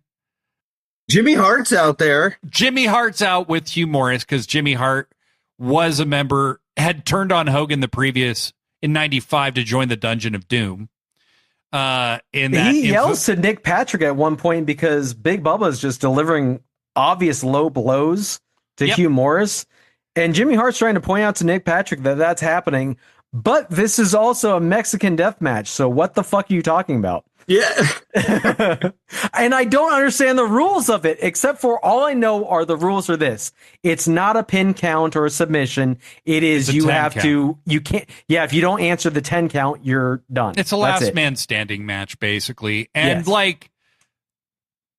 Jimmy Hart's out there. Jimmy Hart's out with Hugh Morris because Jimmy Hart was a member, had turned on Hogan in '95 to join the Dungeon of Doom. He yells to Nick Patrick at one point because Big Bubba is just delivering obvious low blows to Hugh Morris. And Jimmy Hart's trying to point out to Nick Patrick that that's happening, but this is also a Mexican death match. So what the fuck are you talking about? Yeah. And I don't understand the rules of it, except for all I know are the rules are this. It's not a pin count or a submission. It is you have to, you can't, if you don't answer the 10 count, you're done. It's a last man standing match, basically. And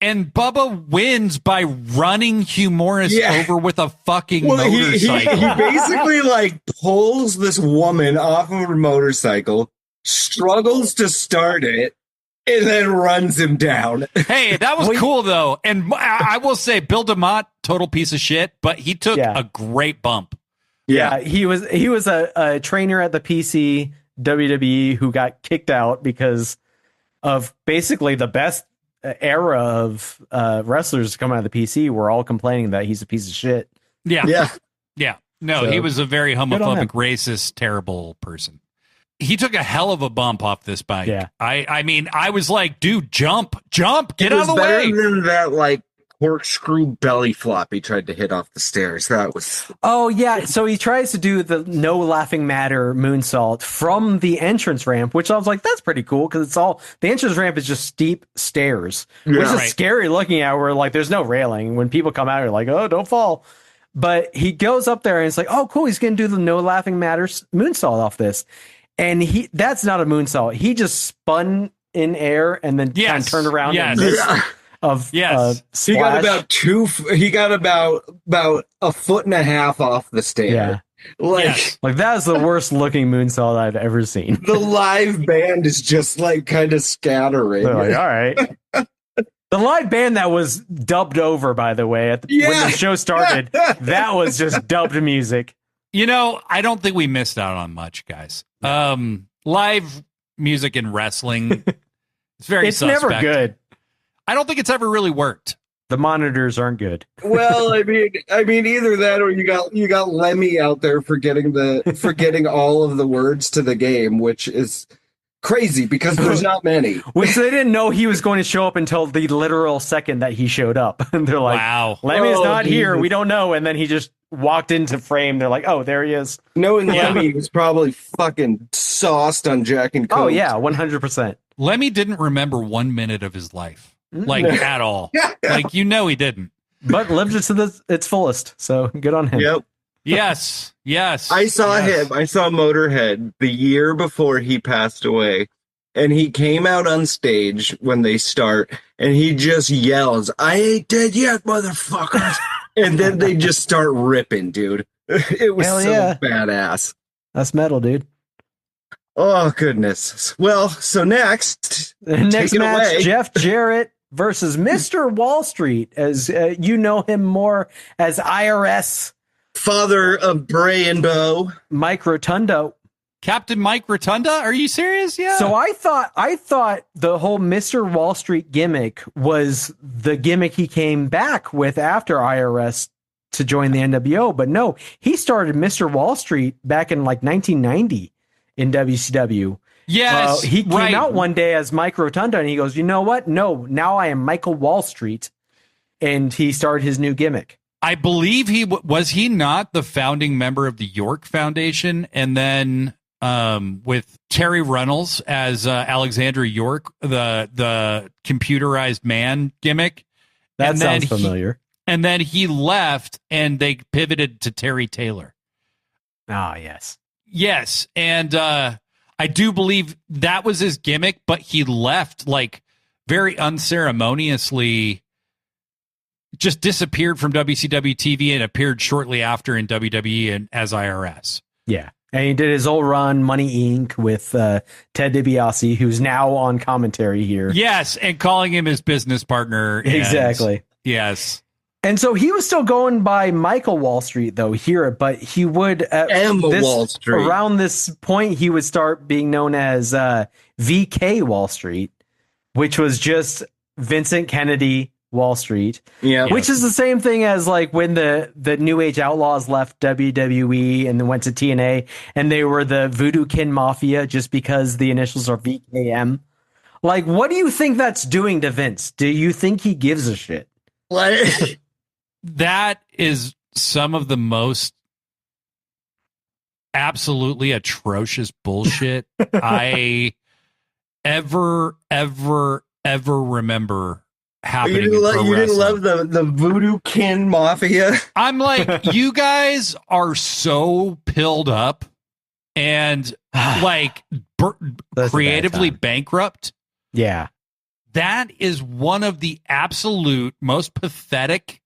and Bubba wins by running Hugh Morris over with a fucking motorcycle. He basically like pulls this woman off of her motorcycle, struggles to start it, and then runs him down. Hey, that was cool though. And I will say Bill DeMott, total piece of shit, but he took a great bump. Yeah, he was a trainer at the PC WWE who got kicked out because of basically the best era of wrestlers coming out of the PC were all complaining that he's a piece of shit. Yeah. No, he was a very homophobic, racist, terrible person. He took a hell of a bump off this bike. Yeah. I mean, I was like, dude, jump, get out of the way. Better than that like corkscrew belly flop he tried to hit off the stairs. That was... Oh, yeah. So he tries to do the no laughing matter moonsault from the entrance ramp, which I was like, that's pretty cool because it's all the entrance ramp is just steep stairs, which is scary looking at where like there's no railing. When people come out, you're like, oh, don't fall. But he goes up there and it's like, oh, cool. He's going to do the no laughing matters moonsault off this. And that's not a moonsault. He just spun in air and then kind of turned around and missed. He got about he got about a foot and a half off the stair. Like that is the worst looking moonsault I've ever seen. The live band is just like kind of scattering. They're like, all right. The live band that was dubbed over, by the way, when the show started, that was just dubbed music. You know, I don't think we missed out on much, guys. Live music in wrestling, it's very suspect. Never good. I don't think it's ever really worked. The monitors aren't good. Well, I mean, either that or you got Lemmy out there forgetting all of the words to the game, which is crazy because there's not many. Which they didn't know he was going to show up until the literal second that he showed up. And they're like, "Wow, Lemmy's not here. We don't know." And then he just walked into frame. They're like, "Oh, there he is." Knowing Lemmy was probably fucking sauced on Jack and Coke. Oh yeah, 100%. Lemmy didn't remember 1 minute of his life. Like at all. Like, he didn't. But lived it to its fullest. So good on him. Yep. Yes. I saw him. I saw Motorhead the year before he passed away. And he came out on stage when they start and he just yells, "I ain't dead yet, motherfuckers." And then they just start ripping, dude. It was badass. That's metal, dude. Oh, goodness. Well, so next match, Jeff Jarrett versus Mr. Wall Street, as you know him more as IRS. Father of Bray and Bo. Mike Rotunda. Captain Mike Rotunda? Are you serious? Yeah. So I thought the whole Mr. Wall Street gimmick was the gimmick he came back with after IRS to join the NWO. But no, he started Mr. Wall Street back in like 1990 in WCW. Yes, he came out one day as Mike Rotunda, and he goes, "You know what? No, now I am Michael Wall Street," and he started his new gimmick. I believe was he not the founding member of the York Foundation, and then with Terry Runnels as Alexander York, the computerized man gimmick. That sounds familiar. And then he left, and they pivoted to Terry Taylor. Ah, yes, and I do believe that was his gimmick, but he left like very unceremoniously, just disappeared from WCW TV and appeared shortly after in WWE and as IRS. Yeah. And he did his old run, Money Inc. with Ted DiBiase, who's now on commentary here. Yes, and calling him his business partner. Exactly. Yes. And so he was still going by Michael Wall Street, though, here, but he would, Wall Street. Around this point, he would start being known as VK Wall Street, which was just Vincent Kennedy Wall Street. Yeah. Which is the same thing as like when the New Age Outlaws left WWE and then went to TNA, and they were the Voodoo Kin Mafia just because the initials are VKM. Like, what do you think that's doing to Vince? Do you think he gives a shit? Like... That is some of the most absolutely atrocious bullshit I ever remember happening. You didn't love the Voodoo Kin Mafia? I'm like, you guys are so pilled up and like creatively bankrupt. Yeah. That is one of the absolute most pathetic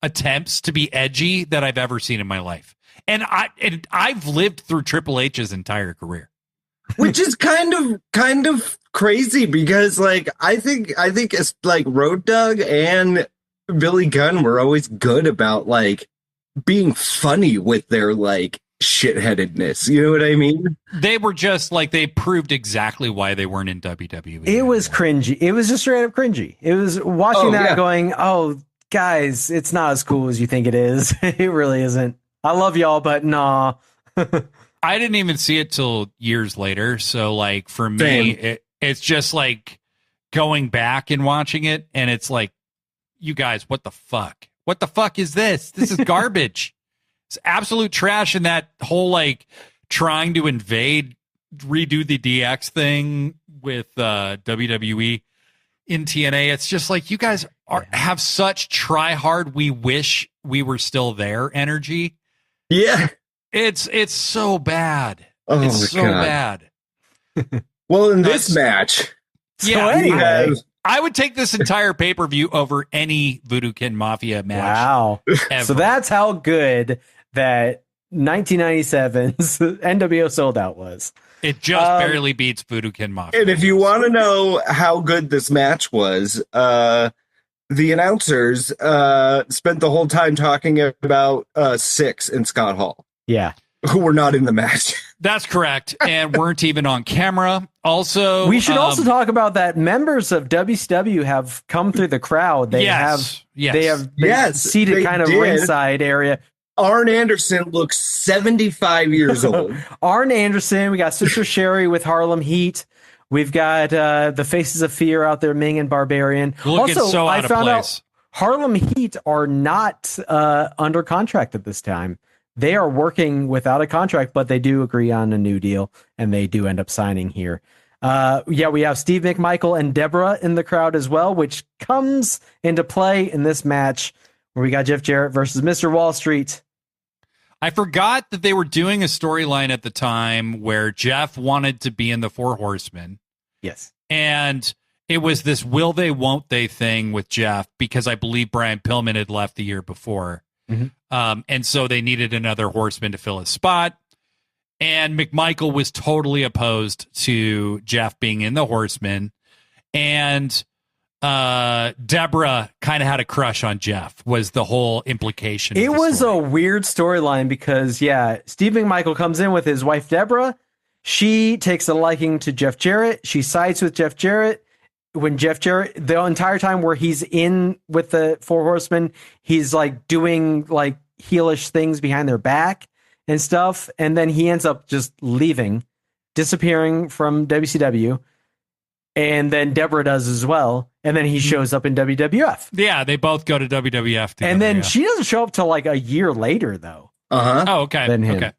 attempts to be edgy that I've ever seen in my life. And I've lived through Triple H's entire career. Which is kind of crazy because like I think it's like Road Dogg and Billy Gunn were always good about like being funny with their like shitheadedness. You know what I mean? They were just like, they proved exactly why they weren't in WWE. It was cringy. It was just straight up cringy. It was watching going, oh, guys, it's not as cool as you think it is. It really isn't. I love y'all, but nah. I didn't even see it till years later. So like for me, it's just like going back and watching it. And it's like, you guys, what the fuck? What the fuck is this? This is garbage. It's absolute trash. And that whole like trying to redo the DX thing with WWE in TNA. It's just like you guys have such try hard. We wish we were still there energy. Yeah. It's so bad. Oh, it's so God. bad. Well, in this match, Yeah, anyway. I would take this entire pay-per-view over any Voodoo Kin Mafia match. Wow. Ever. So that's how good that 1997's NWO Souled Out was. It just barely beats Voodoo Kin Mafia. and if you want to know how good this match was, the announcers spent the whole time talking about Six and Scott Hall, Yeah. who were not in the match. That's correct, and weren't even on camera. Also, We should also talk about that members of WCW have come through the crowd. They have been seated they kind of did. ringside area. Arn Anderson looks 75 years old. Arn Anderson, we got Sister Sherry with Harlem Heat. We've got the Faces of Fear out there, Ming and Barbarian. Looking also, so out I of found place. out Harlem Heat are not under contract at this time. They are working without a contract, but they do agree on a new deal, and they do end up signing here. We have Steve McMichael and Deborah in the crowd as well, which comes into play in this match where we got Jeff Jarrett versus Mr. Wall Street. I forgot that they were doing a storyline at the time where Jeff wanted to be in the Four Horsemen. Yes. And it was this will they, won't they thing with Jeff because I believe Brian Pillman had left the year before. Mm-hmm. And so they needed another horseman to fill his spot. And McMichael was totally opposed to Jeff being in the Horsemen. And Deborah kind of had a crush on Jeff, was the whole implication. It of the was story. a weird storyline because, Steve McMichael comes in with his wife, Deborah. She takes a liking to Jeff Jarrett. She sides with Jeff Jarrett. When Jeff Jarrett, the entire time where he's in with the Four Horsemen, he's like doing like heelish things behind their back and stuff. And then he ends up just leaving, disappearing from WCW. And then Deborah does as well. And then he shows up in WWF. Yeah, they both go to WWF together, And then yeah. she doesn't show up till like a year later, though. Uh-huh. Oh, okay. Than him. Okay.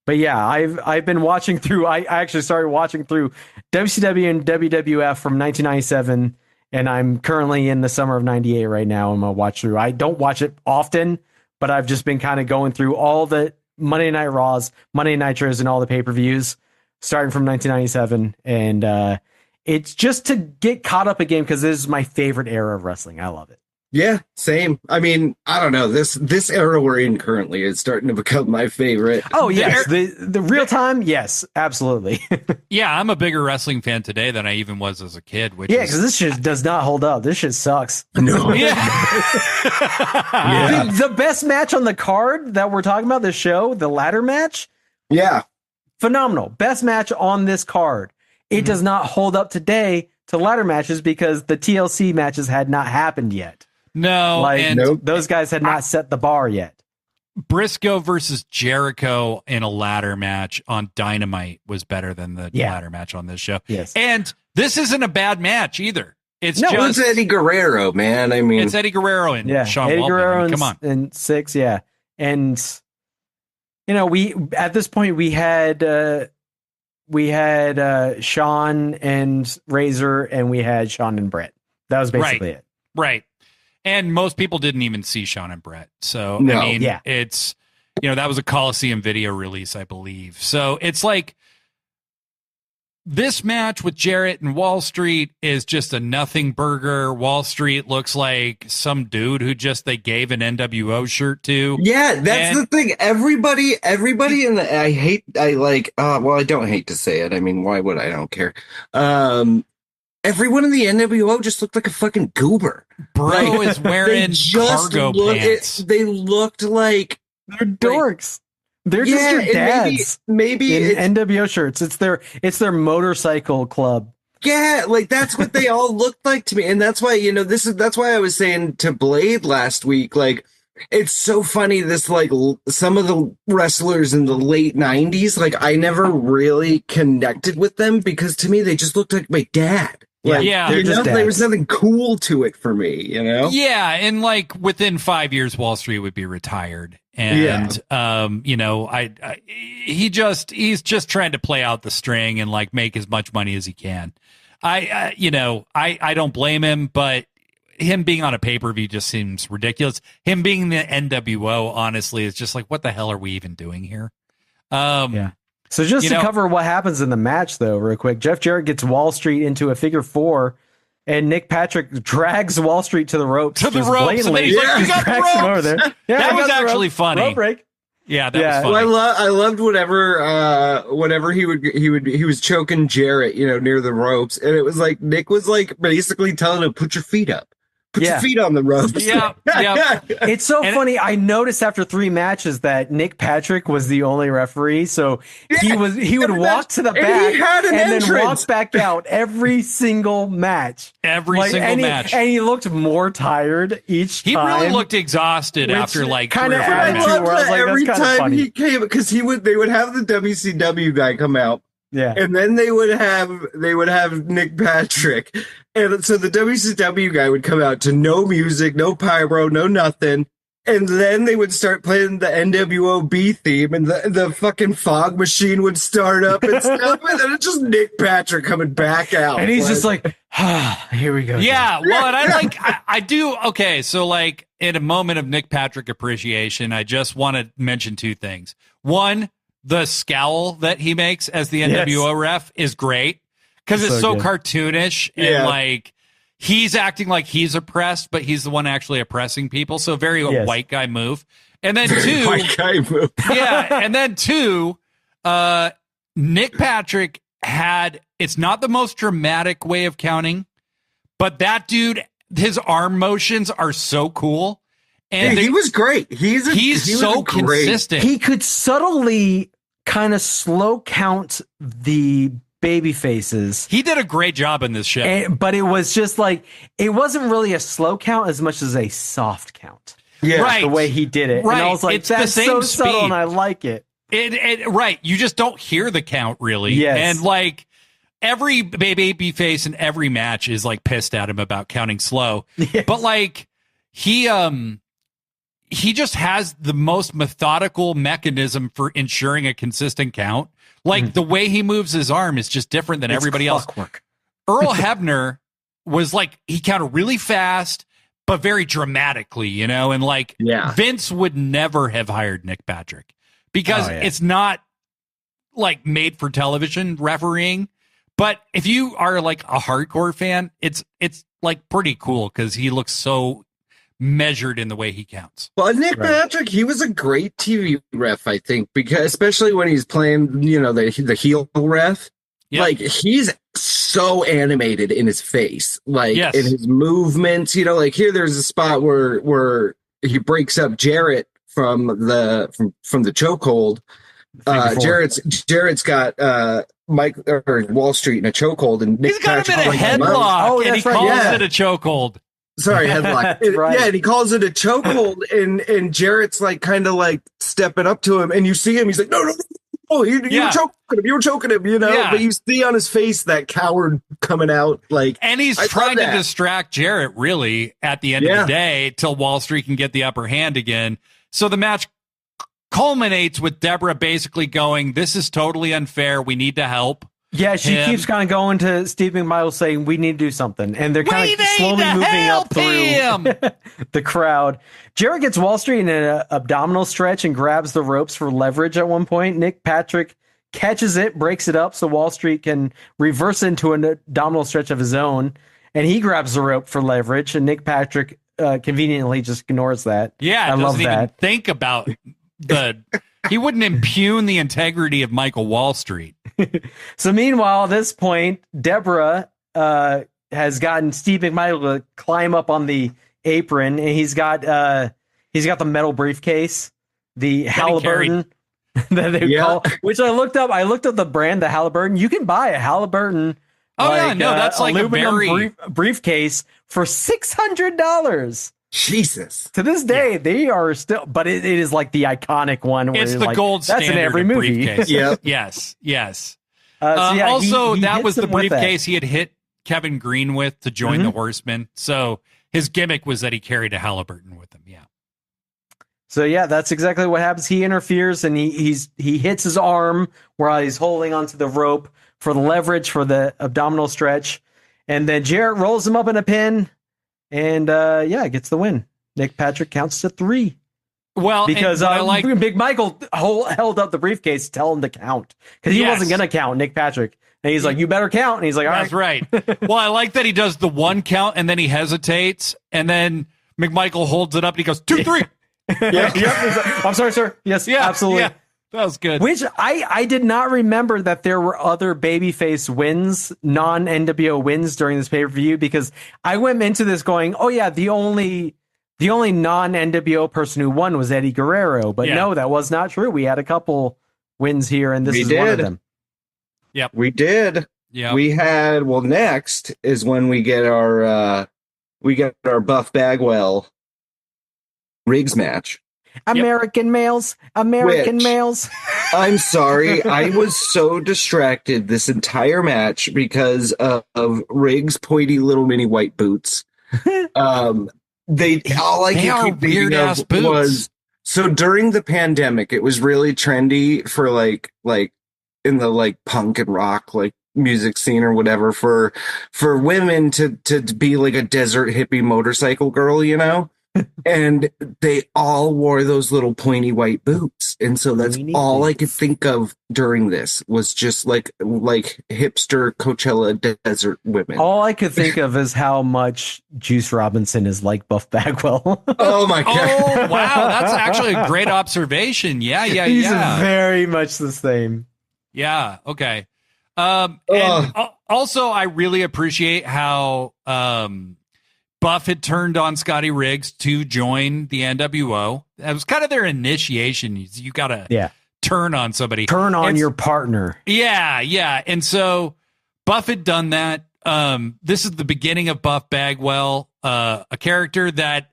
But yeah, I've been watching through. I actually started watching through WCW and WWF from 1997, and I'm currently in the summer of '98 right now. I'm gonna watch through. I don't watch it often, but I've just been kind of going through all the Monday Night Raws, Monday Nitros, and all the pay-per-views starting from 1997, and it's just to get caught up again because this is my favorite era of wrestling. I love it. Yeah, same. I mean, I don't know. This era we're in currently is starting to become my favorite. Oh yes, the real time. Yes, absolutely. Yeah, I'm a bigger wrestling fan today than I even was as a kid. Which Yeah, because this shit does not hold up. This shit sucks. No. Yeah. Yeah. The best match on the card that we're talking about, this show, the ladder match, Yeah. phenomenal. Best match on this card. It does not hold up today to ladder matches because the TLC matches had not happened yet. No, and Nope. Those guys had not set the bar yet. Briscoe versus Jericho in a ladder match on Dynamite was better than the ladder match on this show. Yes. And this isn't a bad match either. It's No, just it's Eddie Guerrero, man. I mean, it's Eddie Guerrero and Sean Eddie Waltman. Guerrero I mean, come on. and Six, yeah. And you know, we at this point we had Sean and Razor, and we had Sean and Brett. That was basically it. Right. And most people didn't even see Sean and Brett. So, No. I mean, Yeah. it's, that was a Coliseum video release, I believe. So it's like this match with Jarrett and Wall Street is just a nothing burger. Wall Street looks like some dude who just they gave an NWO shirt to. yeah, that's the thing. Everybody in the, I don't hate to say it. I mean, why would I? I don't care. Everyone in the NWO just looked like a fucking goober. Bro is wearing cargo pants. They looked like They're dorks. They're just your and dads. Maybe in it's, NWO shirts. It's their motorcycle club. yeah, like that's what they all looked like to me, and that's why that's why I was saying to Blade last week, like it's so funny. This like some of the wrestlers in the late '90s, like I never really connected with them because to me they just looked like my dad. Like, Yeah. there was nothing cool to it for me, you know? Yeah, and like within 5 years, Wall Street would be retired, and you know, he's just trying to play out the string and like make as much money as he can. I don't blame him, but him being on a pay-per-view just seems ridiculous. Him being the NWO, honestly, is just like, what the hell are we even doing here? So just to cover what happens in the match, though, real quick, Jeff Jarrett gets Wall Street into a figure 4, and Nick Patrick drags Wall Street to the ropes. To the ropes. And then he's like, you got the ropes. Over there. Yeah, that was actually funny. Rope break. Yeah, that was funny. Well, I loved whenever he was choking Jarrett, you know, near the ropes, and it was like Nick was like basically telling him, put your feet up. Put your feet on the ropes. Yeah. It's so funny. I noticed after 3 matches that Nick Patrick was the only referee, so he would walk to the back and then walk back out every single match. Match. And he looked more tired each time. He really looked exhausted after like kind 3 of or 4 matches. I loved that every time he came, because they would have the WCW guy come out. Yeah. And then they would have Nick Patrick. And so the WCW guy would come out to no music, no pyro, no nothing. And then they would start playing the NWOB theme, and the fucking fog machine would start up and stuff. And then it's just Nick Patrick coming back out. And he's just like, here we go. Yeah. Well, and I do. Okay. So like in a moment of Nick Patrick appreciation, I just want to mention 2 things. One, the scowl that he makes as the NWO ref is great because it's so cartoonish and like he's acting like he's oppressed, but he's the one actually oppressing people. So very white guy move. And then 2, white guy move. And then 2, Nick Patrick it's not the most dramatic way of counting, but that dude, his arm motions are so cool. And he was great. He's so consistent. He could subtly kind of slow count the baby faces. He did a great job in this show. But it was just like, it wasn't really a slow count as much as a soft count. Yeah. Right. The way he did it. Right. And I was like, it's that's the same so speed. subtle and I like it. Right. You just don't hear the count really. Yes. And like every baby face in every match is like pissed at him about counting slow. Yes. But like he just has the most methodical mechanism for ensuring a consistent count. Like the way he moves his arm is just different than everybody else. Earl Hebner was like, he counted really fast, but very dramatically, you know? And like Vince would never have hired Nick Patrick because it's not like made for television refereeing. But if you are like a hardcore fan, it's like pretty cool because he looks so measured in the way he counts. Well, Nick Patrick, he was a great TV ref, I think, because especially when he's playing, you know, the heel ref. Yep. Like he's so animated in his face, like in his movements. You know, like here, there's a spot where he breaks up Jarrett from the chokehold. Jarrett's got Mike or Wall Street in a chokehold, and Nick he's got Patrick him in a headlock, and he calls it a chokehold. Sorry, headlock. Yeah, and he calls it a chokehold, and Jarrett's like kind of like stepping up to him, and you see him. He's like, no, you were choking him, you know. Yeah. But you see on his face that coward coming out, like, and he's trying to distract Jarrett really at the end of the day till Wall Street can get the upper hand again. So the match culminates with Deborah basically going, "This is totally unfair. We need to help." Yeah, she keeps kind of going to Steve McMichael saying, we need to do something. And they're kind of slowly moving up through the crowd. Jarrett gets Wall Street in an abdominal stretch and grabs the ropes for leverage at one point. Nick Patrick catches it, breaks it up so Wall Street can reverse into an abdominal stretch of his own. And he grabs the rope for leverage. And Nick Patrick conveniently just ignores that. Yeah, I love that. Even think about he wouldn't impugn the integrity of Michael Wall Street. So meanwhile, at this point, Deborah has gotten Steve McMichael to climb up on the apron, and he's got the metal briefcase, the Halliburton that they call, which I looked up. I looked up the brand, the Halliburton. You can buy a Halliburton. That's like a very briefcase for $600. Jesus. To this day, they are still, but it is like the iconic one. Where it's the like, gold standard that's in every movie. Briefcase. Yes. Also, that was the briefcase he had hit Kevin Green with to join the Horsemen. So his gimmick was that he carried a Halliburton with him. Yeah. So yeah, that's exactly what happens. He interferes and he hits his arm while he's holding onto the rope for the leverage for the abdominal stretch, and then Jarrett rolls him up in a pin, and gets the win. Nick Patrick counts to 3. Well, because Big Michael held up the briefcase to tell him to count because he wasn't gonna count Nick Patrick, and he's like, "You better count," and he's like, "All That's right." Well, I like that he does the 1 count and then he hesitates, and then McMichael holds it up and he goes 2, 3. I'm sorry, sir. Yes, absolutely. Yeah, that was good. Which I did not remember that there were other babyface wins, non-NWO wins during this pay-per-view, because I went into this going, oh yeah, the only non-NWO person who won was Eddie Guerrero. But no, that was not true. We had a couple wins here, and this is one of them. Yep. We did. Yeah. We had, next is when we get our Buff Bagwell Riggs match. American males. I'm sorry. I was so distracted this entire match because of Riggs' pointy little mini white boots. All I could keep thinking of was, so during the pandemic, it was really trendy for like in the punk and rock music scene or whatever for women to be like a desert hippie motorcycle girl, and they all wore those little pointy white boots, and so that's all I could think of during this was just like hipster Coachella desert women. All I could think of is how much Juice Robinson is like Buff Bagwell. Oh my god! Oh wow, that's actually a great observation. Yeah, he's very much the same. Yeah. Okay. And also, I really appreciate how Buff had turned on Scotty Riggs to join the NWO. That was kind of their initiation. You got to turn on somebody. Turn on your partner. Yeah. And so Buff had done that. This is the beginning of Buff Bagwell, a character that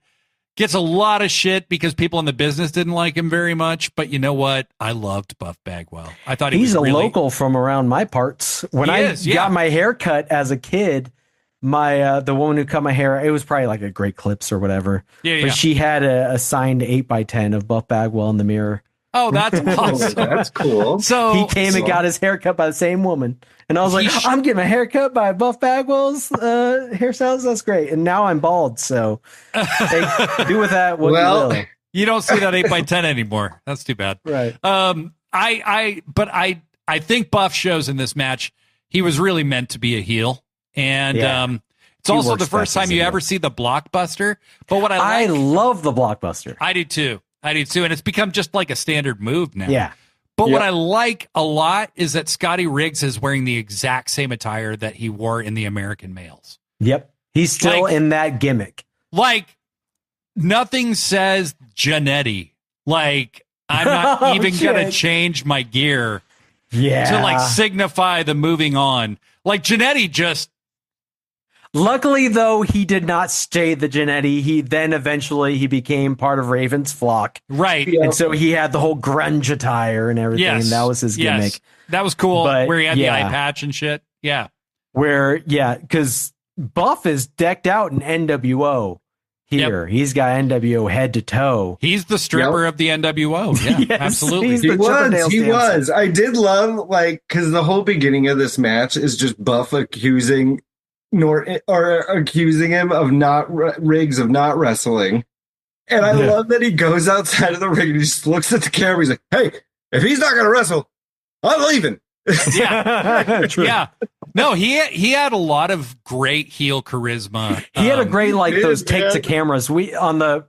gets a lot of shit because people in the business didn't like him very much. But you know what? I loved Buff Bagwell. I thought he's a local from around my parts. When I got my hair cut as a kid, the woman who cut my hair, it was probably like a Great Clips or whatever. But she had a signed 8x10 of Buff Bagwell in the mirror. Oh, that's awesome. That's cool. So he came and got his hair cut by the same woman. And I was like, I'm getting my hair cut by Buff Bagwell's hairstyles. That's great. And now I'm bald. So do with that what you will. You don't see that 8x10 anymore. That's too bad. Right. I think Buff shows in this match, he was really meant to be a heel. And it's also the first time you ever see the blockbuster. But what I love the blockbuster. I do too. And it's become just like a standard move now. Yeah. But what I like a lot is that Scotty Riggs is wearing the exact same attire that he wore in the American Males. Yep. He's still in that gimmick. Like, nothing says Jannetty. Like, I'm not even going to change my gear to signify the moving on. Like, Jannetty just... Luckily, though, he did not stay the Jannetty. He then eventually became part of Raven's flock. Right. And so he had the whole grunge attire and everything. Yes. And that was his gimmick. Yes. That was cool. But, where he had the eye patch and shit. Yeah. Because Buff is decked out in NWO here. Yep. He's got NWO head to toe. He's the stripper of the NWO. Yeah, yes, absolutely. He was. I did love, because the whole beginning of this match is just Buff accusing him of Riggs of not wrestling. And I love that he goes outside of the ring and he just looks at the camera. He's like, hey, if he's not going to wrestle, I'm leaving. Yeah. Yeah. No, he had a lot of great heel charisma. He had a great, those take to cameras. We, on the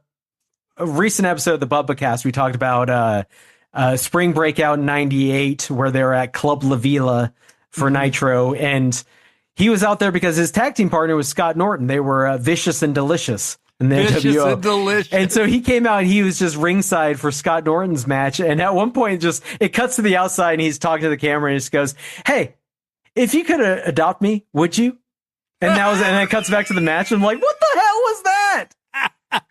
recent episode of the BubbaCast, we talked about Spring Breakout in 98, where they were at Club La Vila for Nitro. And he was out there because his tag team partner was Scott Norton. They were Vicious and Delicious in the NWO. And delicious. And so he came out and he was just ringside for Scott Norton's match. And at one point, it cuts to the outside and he's talking to the camera and he just goes, hey, if you could adopt me, would you? And then it cuts back to the match. And I'm like, what the hell was that?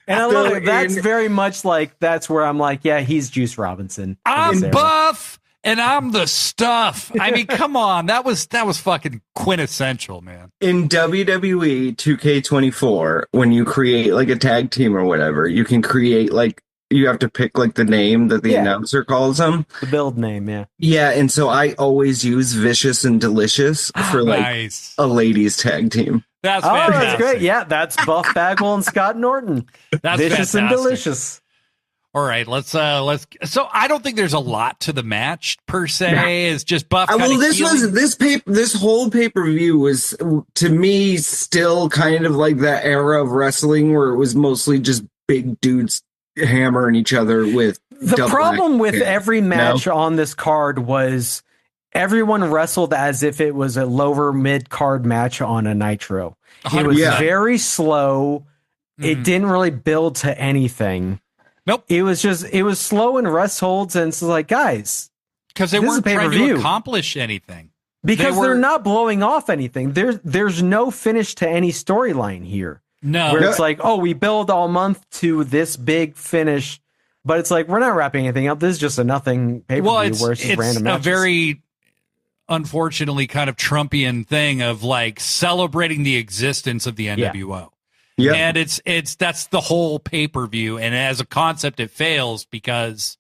And I love it. That's very much that's where I'm like, yeah, he's Juice Robinson. I'm Buff. and I'm the stuff. I mean, come on. That was fucking quintessential, man. In WWE 2K24, when you create like a tag team or whatever, you can create like, you have to pick like the name that the announcer calls them. The build name, yeah. Yeah, and so I always use Vicious and Delicious for like a ladies tag team. That's fantastic. That's great. Yeah, that's Buff Bagwell and Scott Norton. That's Vicious fantastic. and Delicious. All right, let's. So I don't think there's a lot to the match per se. Yeah. It's just Buff. Well, this whole pay-per-view was, to me, still kind of like that era of wrestling where it was mostly just big dudes hammering each other with. The problem with every match on this card was everyone wrestled as if it was a lower mid-card match on a Nitro. It was very slow. It didn't really build to anything. Nope. It was slow in rest holds, and it's like, guys, because they weren't trying to accomplish anything. Because they're not blowing off anything. There's no finish to any storyline here. No. Where it's like, oh, we build all month to this big finish, but it's like, we're not wrapping anything up. This is just a nothing pay-per-view where it's just random matches. It's a very, unfortunately, kind of Trumpian thing of like celebrating the existence of the NWO. Yeah. And that's the whole pay-per-view. And as a concept, it fails because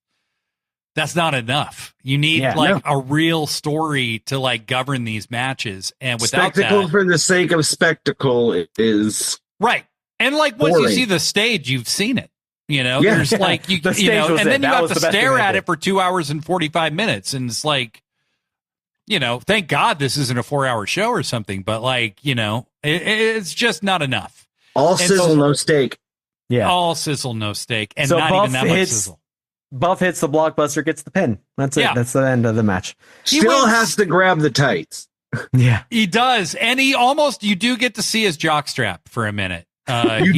that's not enough. You need a real story to like govern these matches. And without spectacle for the sake of spectacle is right. And like once you see the stage, you've seen it. You know, there's like and then you have to stare at it for 2 hours and 45 minutes. And it's like, thank God this isn't a 4-hour show or something, but like, it's just not enough. All sizzle, no steak. Yeah. All sizzle, no steak. And so not even that much sizzle. Buff hits the blockbuster, gets the pin. That's it. That's the end of the match. Still has to grab the tights. Yeah. He does. And you do get to see his jockstrap for a minute. You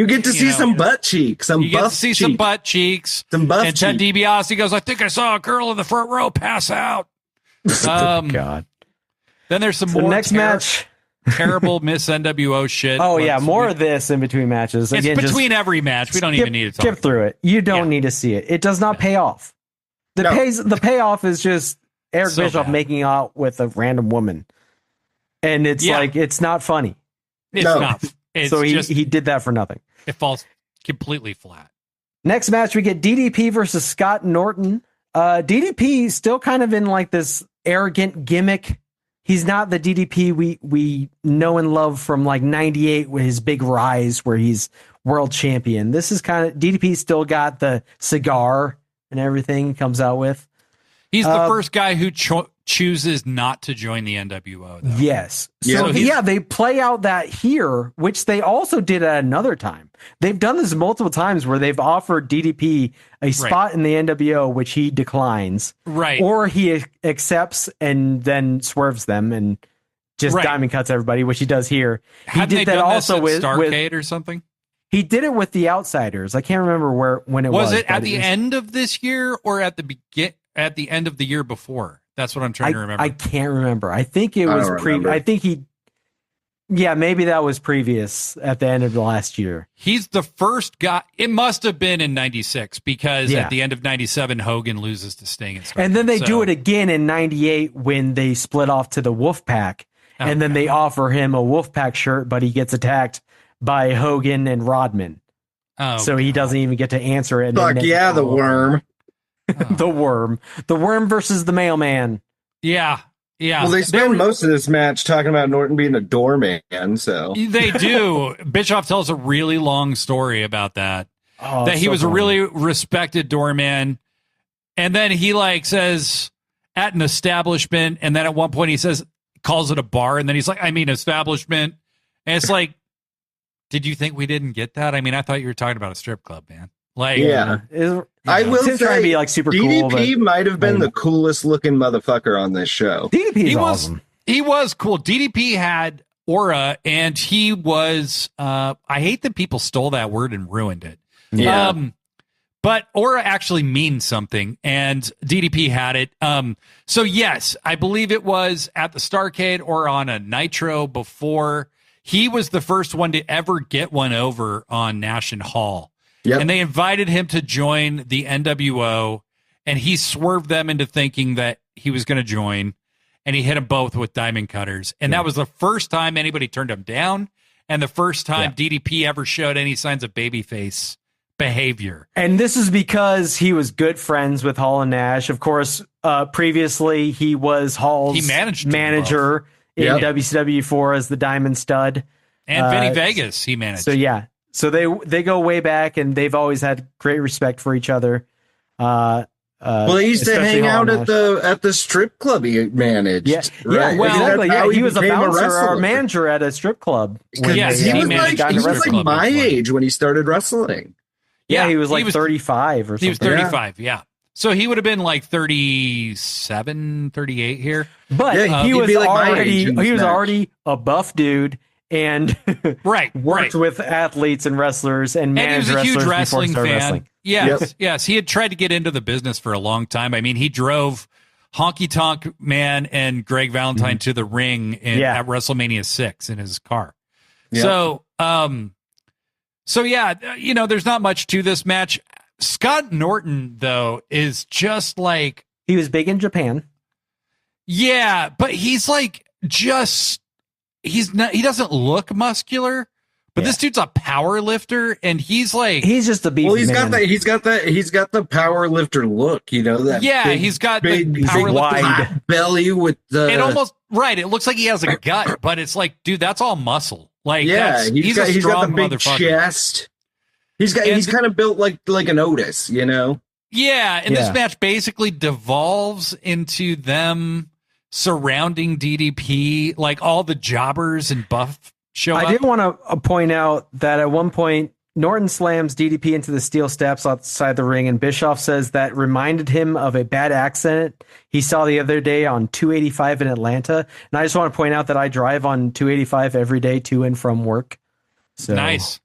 get to see some butt cheeks. Some butt cheeks. Some butt cheeks. Some buff and Ted DiBiase goes, I think I saw a girl in the front row pass out. God. Then there's some more next match. Terrible Miss NWO shit. Oh, more of this in between matches. Again, it's between every match. We don't even need to talk. Skip through it. You don't need to see it. It does not pay off. The payoff is just Eric Bischoff making out with a random woman. And it's like, it's not funny. It's not. So he did that for nothing. It falls completely flat. Next match, we get DDP versus Scott Norton. DDP still kind of in like this arrogant gimmick. He's not the DDP we know and love from like 98 with his big rise where he's world champion. This is kind of DDP still got the cigar and everything he comes out with. He's the first guy who chooses not to join the NWO, though. Yes. So they play out that here, which they also did at another time. They've done this multiple times where they've offered DDP a spot in the NWO, which he declines. Right. Or he accepts and then swerves them and just diamond cuts everybody, which he does here. Hadn't he did that also with Starrcade or something? He did it with the Outsiders. I can't remember when it was. Was it at the end of this year or at the end of the year before? That's what I'm trying to remember. I can't remember. I think it was maybe that was previous at the end of the last year. He's the first guy. It must have been in 96 because at the end of 97, Hogan loses to Sting. And then they do it again in 98 when they split off to the Wolfpack. And then they offer him a Wolfpack shirt, but he gets attacked by Hogan and Rodman. So he doesn't even get to answer it. Fuck yeah, the worm. The worm versus the mailman. Yeah. Well, they spend most of this match talking about Norton being a doorman, so they do. Bischoff tells a really long story about that. That he was a really respected doorman, and then he like says at an establishment, and then at one point he calls it a bar, and then he's like, I mean establishment, and it's like, did you think we didn't get that? I mean, I thought you were talking about a strip club, man. Like, I will say, trying to be like super DDP cool, might have been the coolest looking motherfucker on this show. DDP is awesome. He was cool. DDP had aura, and he was. I hate that people stole that word and ruined it. Yeah. But aura actually means something, and DDP had it. So yes, I believe it was at the Starrcade or on a Nitro before. He was the first one to ever get one over on Nash and Hall. Yep. And they invited him to join the NWO, and he swerved them into thinking that he was going to join, and he hit them both with diamond cutters. And that was the first time anybody turned him down, and the first time DDP ever showed any signs of babyface behavior. And this is because he was good friends with Hall and Nash. Of course, previously he was Hall's manager in WCW4 as the Diamond Stud. And Vinny Vegas, he managed. So yeah, so they go way back, and they've always had great respect for each other. Well, he used to hang out at the strip club he managed. Yeah, right? Well, exactly. Yeah, he was a bouncer or a manager at a strip club. Yes, he was like my age when he started wrestling. Yeah, he was like 35 or something. He was 35, yeah. So he would have been like 37, 38 here. But he was already a buff dude and worked with athletes and wrestlers and managed he was a huge wrestling fan. Wrestling. Yes. He had tried to get into the business for a long time. I mean, he drove Honky Tonk Man and Greg Valentine to the ring at WrestleMania 6 in his car. Yep. So there's not much to this match. Scott Norton, though, is just like... He was big in Japan. Yeah, but he's like he doesn't look muscular, but this dude's a power lifter, and he's just a beast. Well, he's got the power lifter look, you know that. Yeah, he's got the power lifter belly with the. It almost right. It looks like he has a gut, but it's like, dude, that's all muscle. Like, he's got the big chest. He's kind of built like an Otis, you know. Yeah, and this match basically devolves into them surrounding DDP, like all the jobbers and buff show up. I did want to point out that at one point, Norton slams DDP into the steel steps outside the ring, and Bischoff says that reminded him of a bad accident he saw the other day on 285 in Atlanta. And I just want to point out that I drive on 285 every day to and from work. So nice.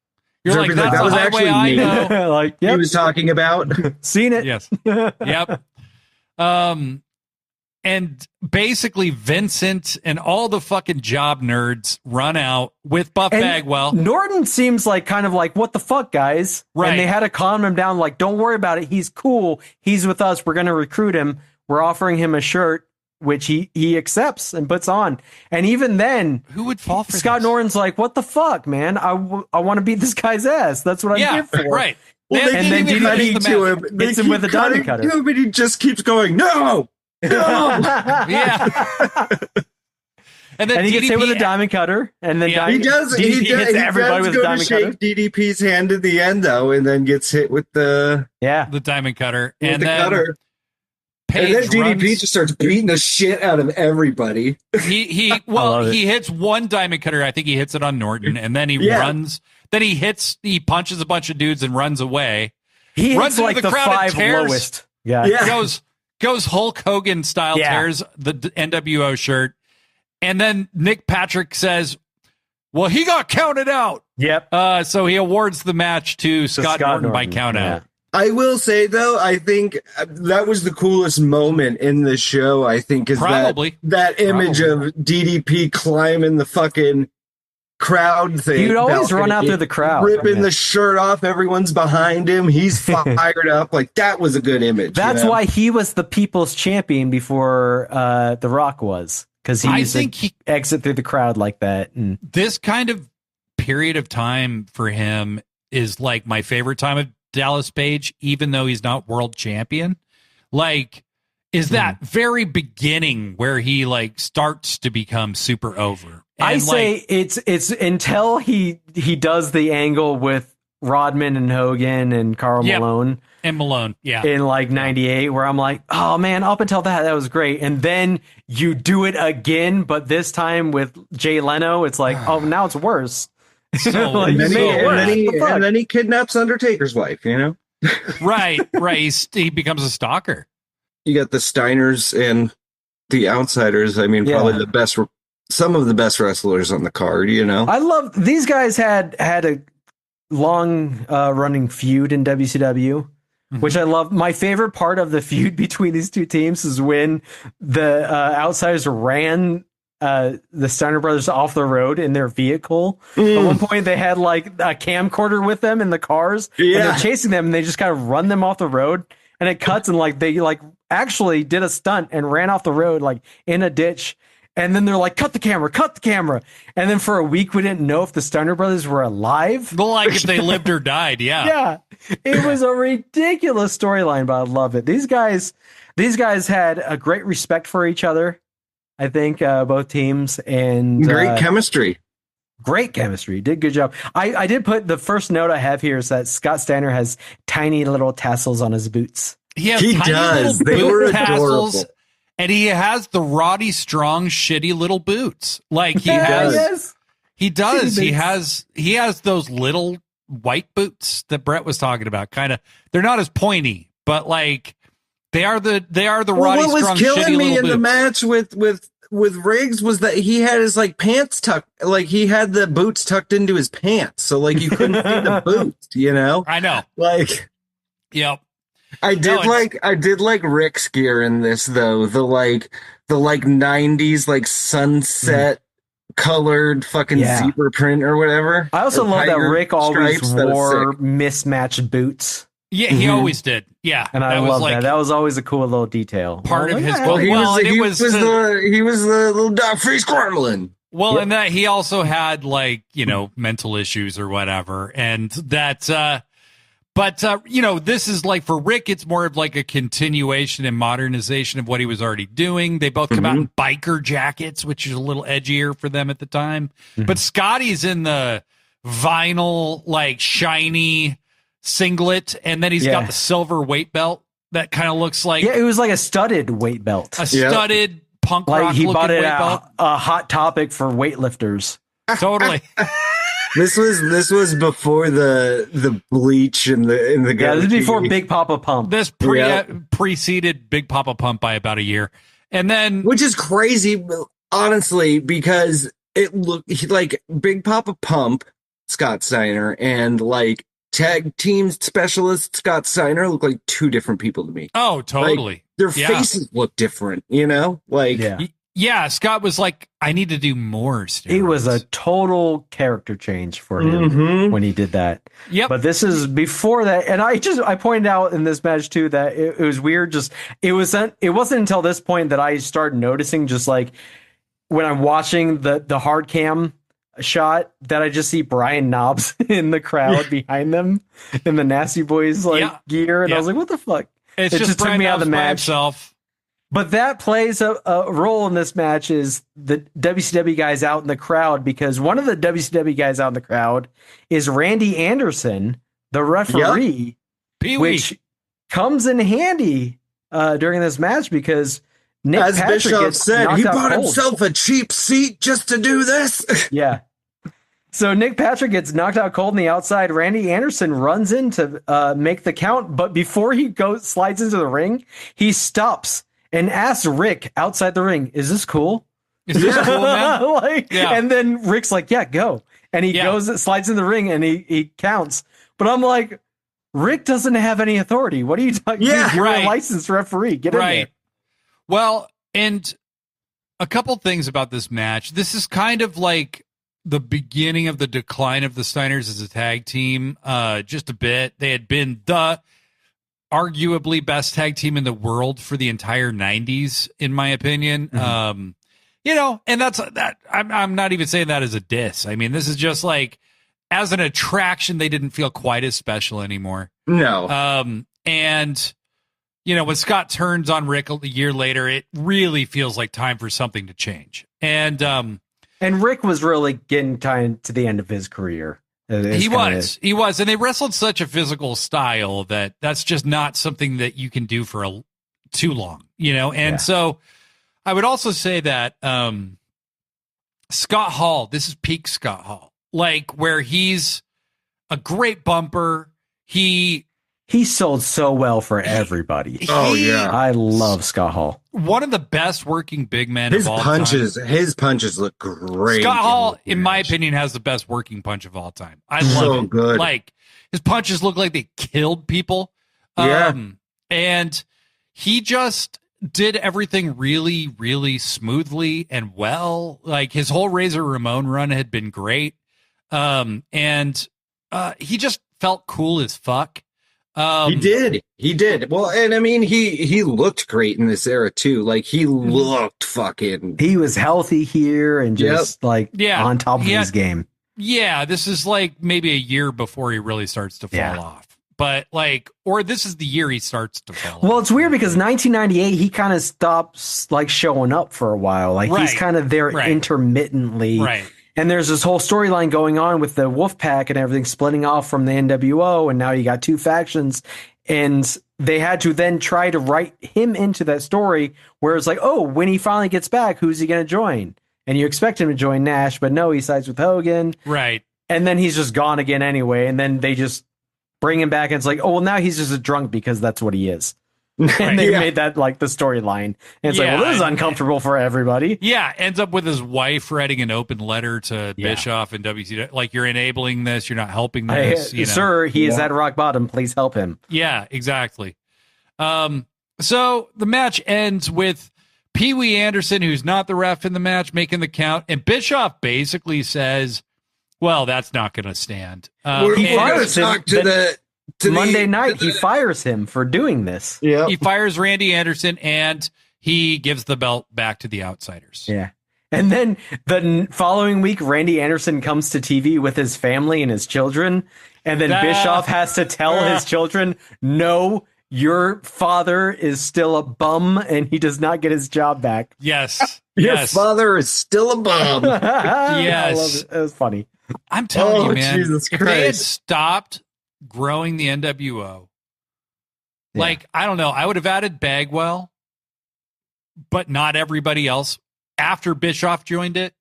You're like, that's that was actually I know. Like, he was talking about. Seen it. Yes. Yep. And basically Vincent and all the fucking job nerds run out with Buff Bagwell. Norton seems like kind of like, what the fuck, guys? Right. And they had to calm him down, like, don't worry about it. He's cool. He's with us. We're going to recruit him. We're offering him a shirt, which he accepts and puts on. And even then, who would fall for Scott this? Norton's like, what the fuck, man? I want to beat this guy's ass. That's what I'm here for. Right. Well, they keep cutting to him. Hits him with a diamond cutter. But he just keeps going, no! Yeah. And then he gets hit with a diamond cutter, and then he does hits everybody with a diamond cutter. DDP's hand in the end, though, and then gets hit with the diamond cutter, and then DDP just starts beating the shit out of everybody. He hits one diamond cutter. I think he hits it on Norton, and then he runs. Then he punches a bunch of dudes and runs away. He runs hits like the five lowest. Goes Hulk Hogan style, tears the NWO shirt, and then Nick Patrick says, "Well, he got counted out." Yep. So he awards the match to Scott Norton by count out. I will say though, I think that was the coolest moment in the show. I think is that image of DDP climbing the fucking crowd thing. You'd always run out through the crowd, ripping the shirt off. Everyone's behind him. He's fired up. Like, that was a good image. That's why he was the people's champion before The Rock was, because he used to exit through the crowd like that. And this kind of period of time for him is like my favorite time of Dallas Page, even though he's not world champion. Like, is that very beginning where he like starts to become super over. And I say it's until he does the angle with Rodman and Hogan and Karl Malone. And Malone, in like 98, where I'm like, oh man, up until that was great. And then you do it again, but this time with Jay Leno, it's like, oh, now it's worse. So, like, and then he kidnaps Undertaker's wife, you know? Right. He becomes a stalker. You got the Steiners and the Outsiders. I mean, probably some of the best wrestlers on the card, you know? I love these guys had a long running feud in WCW, which I love. My favorite part of the feud between these two teams is when the Outsiders ran the Steiner brothers off the road in their vehicle. At one point, they had like a camcorder with them in the cars, and they're chasing them, and they just kind of run them off the road. and it cuts and like they like actually did a stunt and ran off the road like in a ditch. And then they're like, cut the camera. And then for a week, we didn't know if the Steiner brothers were alive. Well, like if they lived or died. Yeah. Yeah. It was a ridiculous storyline, but I love it. These guys had a great respect for each other. I think both teams and great chemistry. Great chemistry. Did a good job. I did put the first note I have here is that Scott Steiner has tiny little tassels on his boots. He does. They were adorable. And he has the Roddy Strong shitty little boots. Like he has. Yes. He does. He has those little white boots that Brett was talking about. Kind of. They're not as pointy, but like they are the Roddy Strong shitty little boots. What was killing me in the match with Riggs was that he had his like pants tucked, like he had the boots tucked into his pants, so like you couldn't see the boots. You know. I know. Like. Yep. I did like Rick's gear in this though. The 90s like sunset colored fucking zebra print or whatever. I also love that Rick always wore mismatched boots. Yeah, he always did. Yeah. And I love that. That was always a cool little detail. Part of his he was the little dog face gremlin. Well, and that he also had like, mental issues or whatever. And that But, this is like for Rick, it's more of like a continuation and modernization of what he was already doing. They both come out in biker jackets, which is a little edgier for them at the time. But Scotty's in the vinyl, like shiny singlet. And then he's got the silver weight belt that kind of looks like. Yeah, it was like a studded weight belt. A studded punk rock like he looking bought it weight at belt. A Hot Topic for weightlifters. Totally. This was before the bleach and the this is before Big Papa Pump. This preceded Big Papa Pump by about a year, and then which is crazy, honestly, because it looked like Big Papa Pump, Scott Steiner, and like tag team specialist Scott Steiner look like two different people to me. Oh, totally. Like, their faces look different, like. Yeah, Scott was like, I need to do more steroids. It was a total character change for him when he did that. Yep. But this is before that. And I pointed out in this match too, that it was weird. It wasn't until this point that I started noticing, just like when I'm watching the hard cam shot, that I just see Brian Knobs in the crowd behind them in the Nasty Boys gear. And I was like, what the fuck? It just took me out of the match. Himself. But that plays a role in this match, is the WCW guys out in the crowd, because one of the WCW guys out in the crowd is Randy Anderson, the referee, which comes in handy during this match because Nick As Patrick Bischoff said, he bought himself a cheap seat just to do this. Yeah. So Nick Patrick gets knocked out cold on the outside. Randy Anderson runs in to make the count, but before he slides into the ring, he stops and asks Rick outside the ring, "Is this cool? Is this cool, man?" And then Rick's like, "Yeah, go." And he slides in the ring, and he counts. But I'm like, Rick doesn't have any authority. What are you talking? Yeah, you're a licensed referee. Get in there. Well, and a couple things about this match. This is kind of like the beginning of the decline of the Steiners as a tag team. Just a bit. They had been the arguably best tag team in the world for the entire 90s, in my opinion. And that's that. I'm not even saying that as a diss. I mean, this is just like, as an attraction, they didn't feel quite as special anymore. No. And when Scott turns on Rick a year later, it really feels like time for something to change. And Rick was really getting kind to the end of his career. He was, and they wrestled such a physical style that's just not something that you can do for too long, And so, I would also say that Scott Hall. This is peak Scott Hall, like where he's a great bumper. He sold so well for everybody. I love Scott Hall. One of the best working big men of all time. His punches look great. Scott Hall, in my opinion, has the best working punch of all time. I love so it. Good. Like, his punches look like they killed people. And he just did everything really, really smoothly and well. Like, his whole Razor Ramon run had been great. And he just felt cool as fuck. He did. Well, and I mean, he looked great in this era too. Like he looked fucking. He was healthy here and just on top of his game. Yeah, this is like maybe a year before he really starts to fall off. But or this is the year he starts to fall off. Well, it's weird because 1998 he kind of stops showing up for a while. He's kind of there intermittently. Right. And there's this whole storyline going on with the Wolfpack and everything splitting off from the NWO, and now you got two factions. And they had to then try to write him into that story where it's when he finally gets back, who's he going to join? And you expect him to join Nash, but no, he sides with Hogan. Right. And then he's just gone again anyway. And then they just bring him back, and it's well, now he's just a drunk because that's what he is. And they made that the storyline. And it's this is uncomfortable for everybody. Yeah, ends up with his wife writing an open letter to Bischoff and WCW. You're enabling this, you're not helping this. Sir, he is at rock bottom. Please help him. Yeah, exactly. So the match ends with Pee Wee Anderson, who's not the ref in the match, making the count. And Bischoff basically says, well, that's not going to stand. He fires him to Monday night. He fires him for doing this. Yeah, he fires Randy Anderson and he gives the belt back to the Outsiders. Yeah, and then the following week, Randy Anderson comes to TV with his family and his children, and then Bischoff has to tell his children, "No, your father is still a bum, and he does not get his job back." Yes, your father is still a bum. Yes, I love it. It was funny. I'm telling you, man. Jesus Christ. If they had stopped growing the NWO, I don't know, I would have added Bagwell, but not everybody else after Bischoff joined it.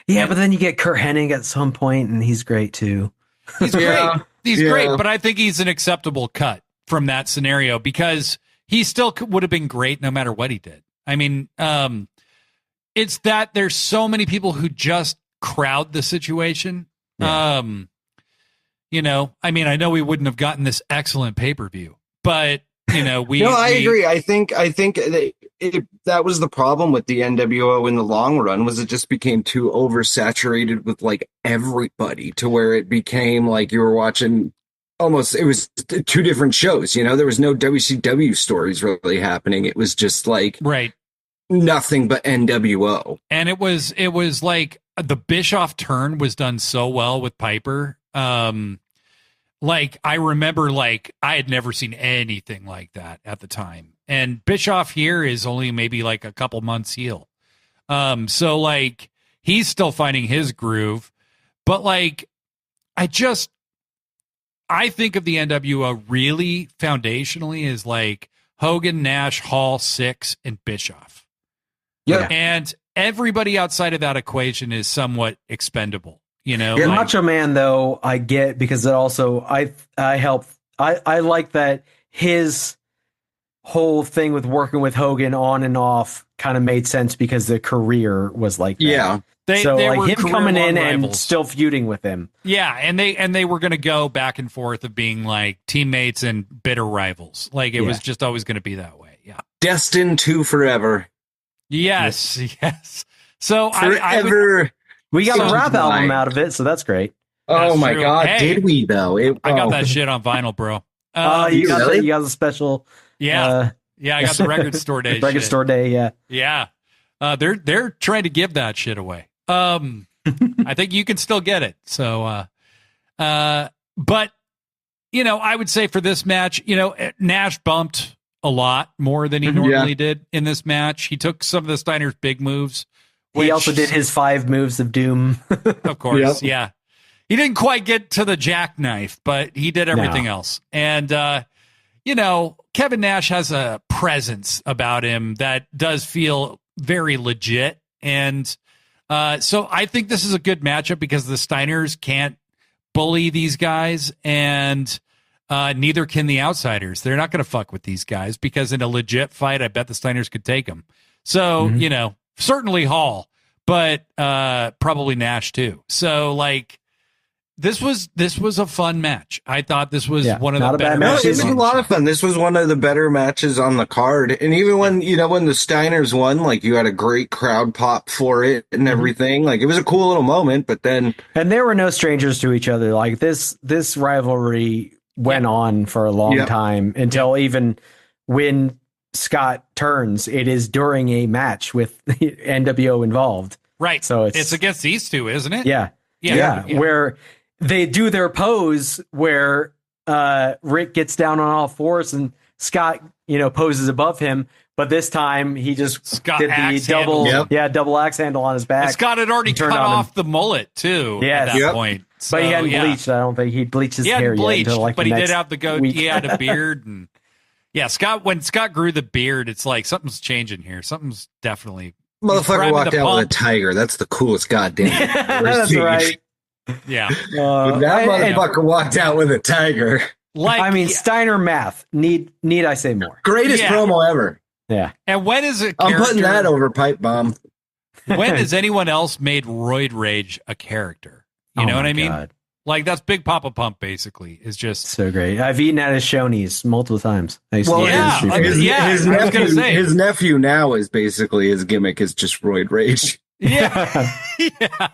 Yeah, but then you get Kurt Hennig at some point, and he's great too. He's great. He's great, but I think he's an acceptable cut from that scenario because he still would have been great no matter what he did. I mean, it's that there's so many people who just crowd the situation. I mean, I know we wouldn't have gotten this excellent pay-per-view, but I agree. I think that was the problem with the NWO in the long run, was it just became too oversaturated with everybody to where it became you were watching almost, it was two different shows. There was no WCW stories really happening. It was just nothing but NWO. And it was the Bischoff turn was done so well with Piper. I remember I had never seen anything like that at the time. And Bischoff here is only maybe a couple months heel. So he's still finding his groove, but I think of the NWO really foundationally as Hogan, Nash, Hall, Six, and Bischoff. Yeah. And everybody outside of that equation is somewhat expendable, Macho Man, though, I get, because it also, I like that his whole thing with working with Hogan on and off kind of made sense because the career was like that. Yeah. They were him coming in rivals and still feuding with him. Yeah, and they were going to go back and forth of being teammates and bitter rivals. It was just always going to be that way. Yeah. Destined to forever. Yes. So forever. We got a rap album out of it, so that's great. Oh my God, hey, did we though? I got that shit on vinyl, bro. You got the special. Yeah, I got the record store day. Record store day, yeah. Yeah. They're trying to give that shit away. I think you can still get it. So, but I would say for this match, Nash bumped a lot more than he normally did in this match. He took some of the Steiner's big moves. He also did his 5 moves of doom. Of course. Yeah. He didn't quite get to the jackknife, but he did everything else. And, Kevin Nash has a presence about him that does feel very legit. And so I think this is a good matchup because the Steiners can't bully these guys, and neither can the Outsiders. They're not going to fuck with these guys because in a legit fight, I bet the Steiners could take them. So, certainly Hall, but probably Nash too. So this was a fun match. I thought this was one of the better matches. It was a lot of fun. This was one of the better matches on the card. And even when, when the Steiners won, you had a great crowd pop for it and everything. It was a cool little moment, but then. And they were no strangers to each other. This rivalry went on for a long time until even when Scott turns, it is during a match with NWO involved. Right. So it's against these two, isn't it? Yeah. Where they do their pose where Rick gets down on all fours and Scott, poses above him. But this time he just did the double axe handle on his back. And Scott had already cut off the mullet too at that point. So, but he hadn't bleached. I don't think he bleached his hair yet until but he did have the goatee. He had a beard, and when Scott grew the beard, it's like something's changing here. Something's definitely motherfucker walked out with a tiger. That's the coolest goddamn. That's right. Yeah, that motherfucker walked out with a tiger. Steiner math. Need I say more? Greatest promo ever. Yeah. And when is it? I'm putting that over Pipe Bomb. When has anyone else made Roid Rage a character? You know what I mean? God. Like that's Big Papa Pump. Basically, is just so great. I've eaten at his Shoney's multiple times. His nephew now is basically his gimmick is just Roid Rage. Yeah, yeah,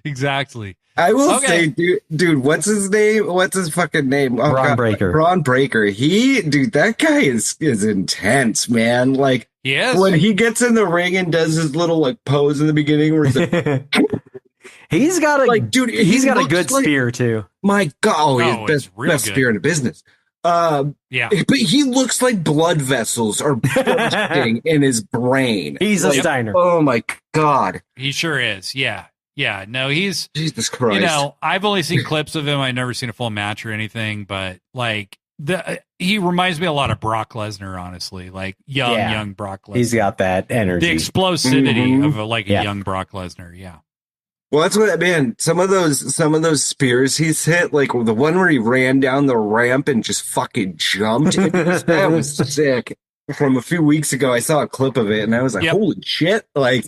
exactly. I will say, dude, what's his name? What's his fucking name? Oh, Braun Breaker. Braun Breaker. That guy is intense, man. Like, when he gets in the ring and does his little like pose in the beginning, where he's like, he's got a good spear too. My God, he's best spear in the business. But he looks like blood vessels are bursting in his brain. He's a Steiner. Oh my God, he sure is. Yeah. Yeah, no, he's Jesus Christ. I've only seen clips of him. I've never seen a full match or anything, but like he reminds me a lot of Brock Lesnar, honestly, like young Brock Lesnar. He's got that energy, the explosivity of a young Brock Lesnar. Yeah. Well, that's what some of those spears he's hit, like the one where he ran down the ramp and just fucking jumped. That was sick. From a few weeks ago, I saw a clip of it and I was like, holy shit. Like,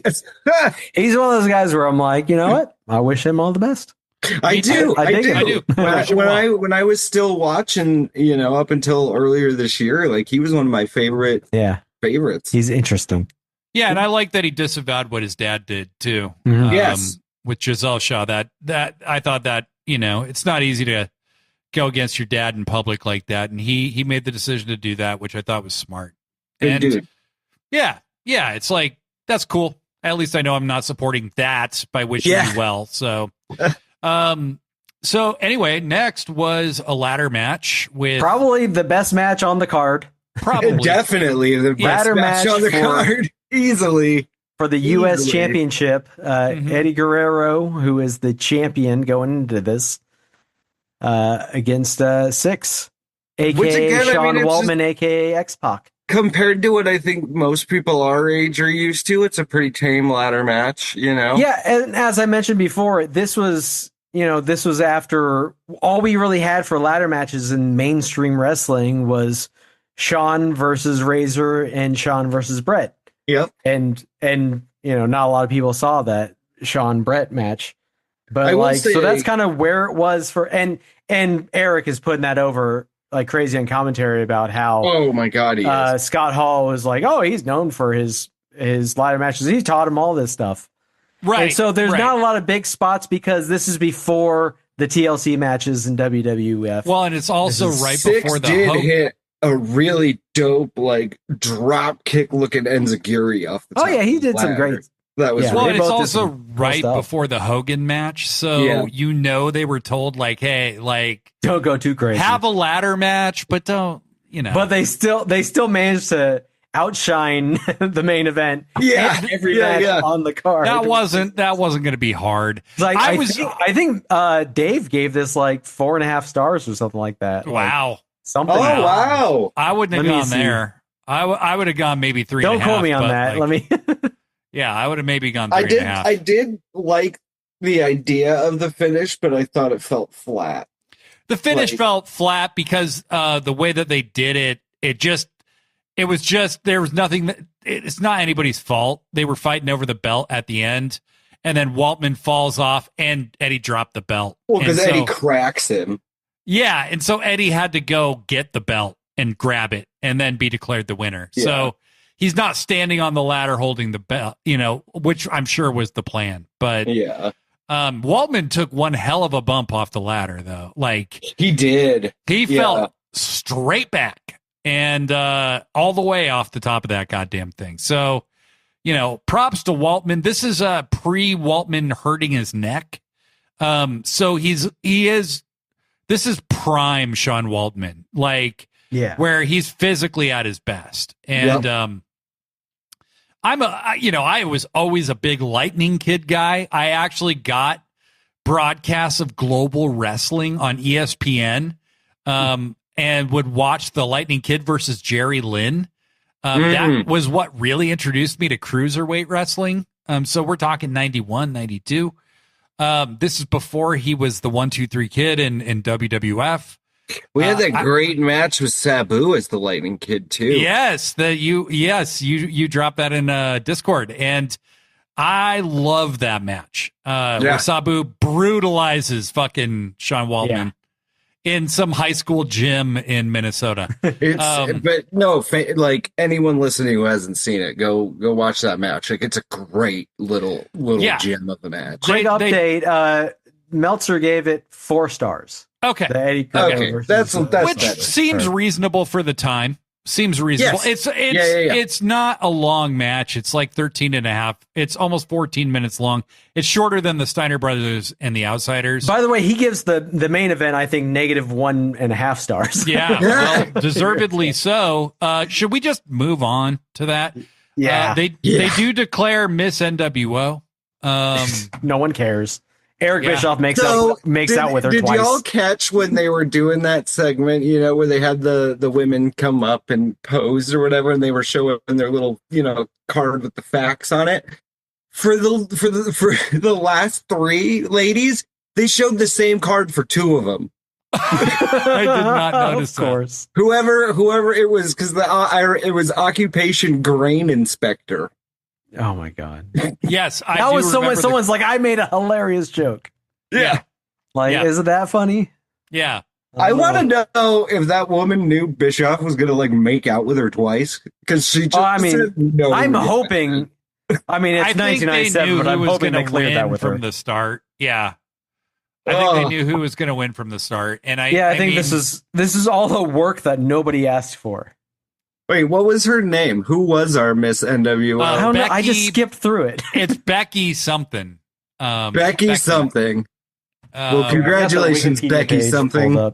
he's one of those guys where I'm like, you know what? I wish him all the best. I do. When I was still watching, up until earlier this year, like he was one of my favorites. He's interesting. Yeah. And I like that he disavowed what his dad did too. Yes. With Giselle Shaw, that I thought that, it's not easy to go against your dad in public like that. And he made the decision to do that, which I thought was smart. And dude. Yeah, it's like, that's cool. At least I know I'm not supporting that by wishing you well. So, so anyway, next was a ladder match with probably the best match on the card. Probably. Definitely the best match on the card. Easily. For the U.S. Championship, Eddie Guerrero, who is the champion going into this, against Six, a.k.a. Sean Waltman, a.k.a. X-Pac. Compared to what I think most people our age are used to, it's a pretty tame ladder match, Yeah, and as I mentioned before, this was after all we really had for ladder matches in mainstream wrestling was Shawn versus Razor and Shawn versus Brett. Yep. And not a lot of people saw that Shawn Brett match. But so that's kind of where it was for and Eric is putting that over like crazy on commentary about how oh my God he is. Scott Hall was like, oh, he's known for his ladder matches. He taught him all this stuff. Right. And so there's not a lot of big spots because this is before the TLC matches in WWF. Well, and it's also right before the hit a really dope like drop kick looking enziguri off the top. Oh yeah, he did some great. That was well, and it's also right before the Hogan match, so they were told like, hey, like don't go too crazy. Have a ladder match, but don't, But they still managed to outshine the main event. Yeah, every match on the card. That wasn't going to be hard. Like I think Dave gave this like 4.5 stars or something like that. Wow. Like, something. Oh wow! I wouldn't have gone there. I would have gone maybe 3.5. Don't quote me on that. Like, Let me. Yeah, I would have maybe gone 3.5. I did like the idea of the finish, but I thought it felt flat. The finish felt flat because the way that they did it, it was just there was nothing. It's not anybody's fault. They were fighting over the belt at the end, and then Waltman falls off, and Eddie dropped the belt. Well, because Eddie cracks him. Yeah, and so Eddie had to go get the belt and grab it, and then be declared the winner. Yeah. So. He's not standing on the ladder holding the belt, which I'm sure was the plan. But Waltman took one hell of a bump off the ladder, though. Like he did. He fell straight back and all the way off the top of that goddamn thing. So, props to Waltman. This is pre-Waltman hurting his neck. So this is prime Sean Waltman, where he's physically at his best. And I was always a big Lightning Kid guy. I actually got broadcasts of global wrestling on ESPN, and would watch the Lightning Kid versus Jerry Lynn. That was what really introduced me to cruiserweight wrestling. So we're talking 91, 92. This is before he was the 1-2-3 Kid in WWF. We had that great match with Sabu as the Lightning Kid too. Yes, you dropped that in Discord, and I love that match. Where Sabu brutalizes fucking Sean Waltman in some high school gym in Minnesota. But no, like anyone listening who hasn't seen it, go watch that match. Like it's a great little gem of the match. Great update. Meltzer gave it 4 stars. Okay. That's which better. Seems reasonable for the time. Seems reasonable. Yes. It's not a long match. It's like 13 and a half. It's almost 14 minutes long. It's shorter than the Steiner Brothers and the Outsiders. By the way, he gives the main event, I think, -1.5 stars. Yeah, well, deservedly so. Should we just move on to that? Yeah. They do declare Miss NWO. No one cares. Eric Bischoff makes out with her twice. Did y'all catch when they were doing that segment, where they had the women come up and pose or whatever, and they were showing their little, card with the facts on it? For the last 3 ladies, they showed the same card for 2 of them. I did not notice. Of course. Whoever it was, because it was occupation grain inspector. Oh my god! Yes, that was someone's like, I made a hilarious joke. Yeah, isn't that funny? Yeah, I want to know if that woman knew Bischoff was gonna make out with her twice, because she just said no. I'm hoping. I mean, it's 1997, but I'm hoping they cleared that with from her the start. Yeah, I think they knew who was going to win from the start, and I think this is all the work that nobody asked for. Wait, what was her name? Who was our Miss NWO? I don't know. I just skipped through it. It's Becky something. Becky something. Well, congratulations, Becky something,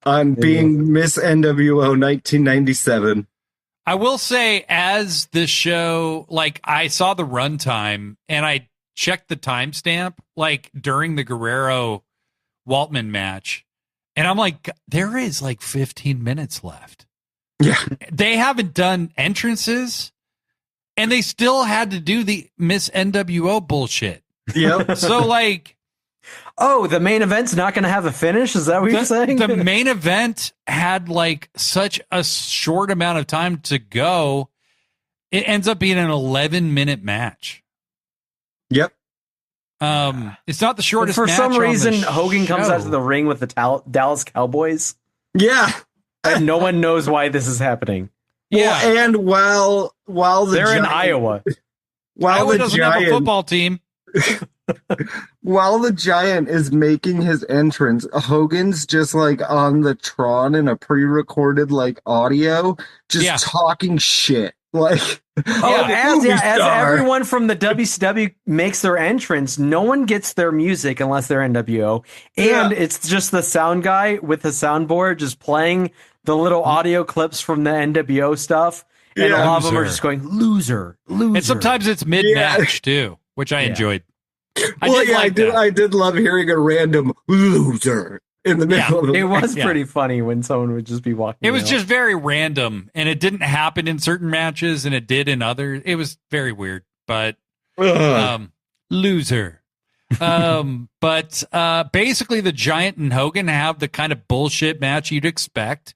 on being Miss NWO 1997. I will say, as this show, I saw the runtime and I checked the timestamp, during the Guerrero Waltman match, and I'm like, there is 15 minutes left. Yeah, they haven't done entrances, and they still had to do the Miss NWO bullshit. Yep. So the main event's not going to have a finish. Is that what you're saying? The main event had such a short amount of time to go. It ends up being an 11-minute match. Yep. It's not the shortest. For match some reason, on the Hogan show. comes out to the ring with the Dallas Cowboys. Yeah. And no one knows why this is happening. Yeah, well, and while they're in Iowa, Iowa doesn't have a football team. While the Giant is making his entrance, Hogan's just on the Tron in a pre-recorded audio, just talking shit. As everyone from the WCW makes their entrance, no one gets their music unless they're NWO, and it's just the sound guy with the soundboard just playing the little audio clips from the NWO stuff, and a lot of them are just going loser. And sometimes it's mid-match too, which I enjoyed. I did love hearing a random loser in the middle of it. It was pretty funny when someone would just be walking. It was just very random, and it didn't happen in certain matches, and it did in others. It was very weird, but loser. But basically, the Giant and Hogan have the kind of bullshit match you'd expect.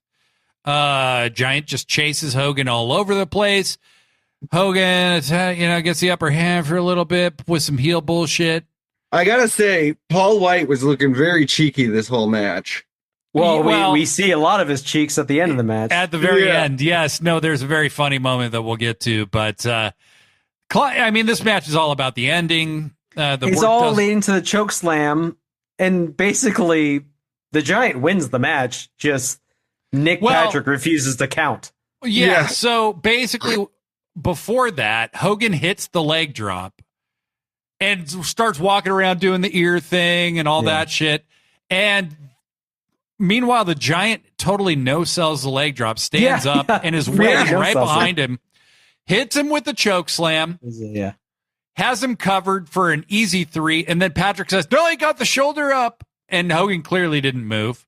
Giant just chases Hogan all over the place. Hogan, gets the upper hand for a little bit with some heel bullshit. I gotta say, Paul White was looking very cheeky this whole match. Well, we see a lot of his cheeks at the end of the match. At the very end, yes. No, there's a very funny moment that we'll get to. But, this match is all about the ending. It's all leading to the choke slam, and basically the Giant wins the match. Just Nick Patrick refuses to count. Yeah. So basically, before that, Hogan hits the leg drop and starts walking around doing the ear thing and all that shit. And meanwhile, the Giant totally no-sells the leg drop, stands up, and is waiting right behind him, hits him with the choke slam. Yeah. Has him covered for an easy 3, and then Patrick says, no, he got the shoulder up, and Hogan clearly didn't move.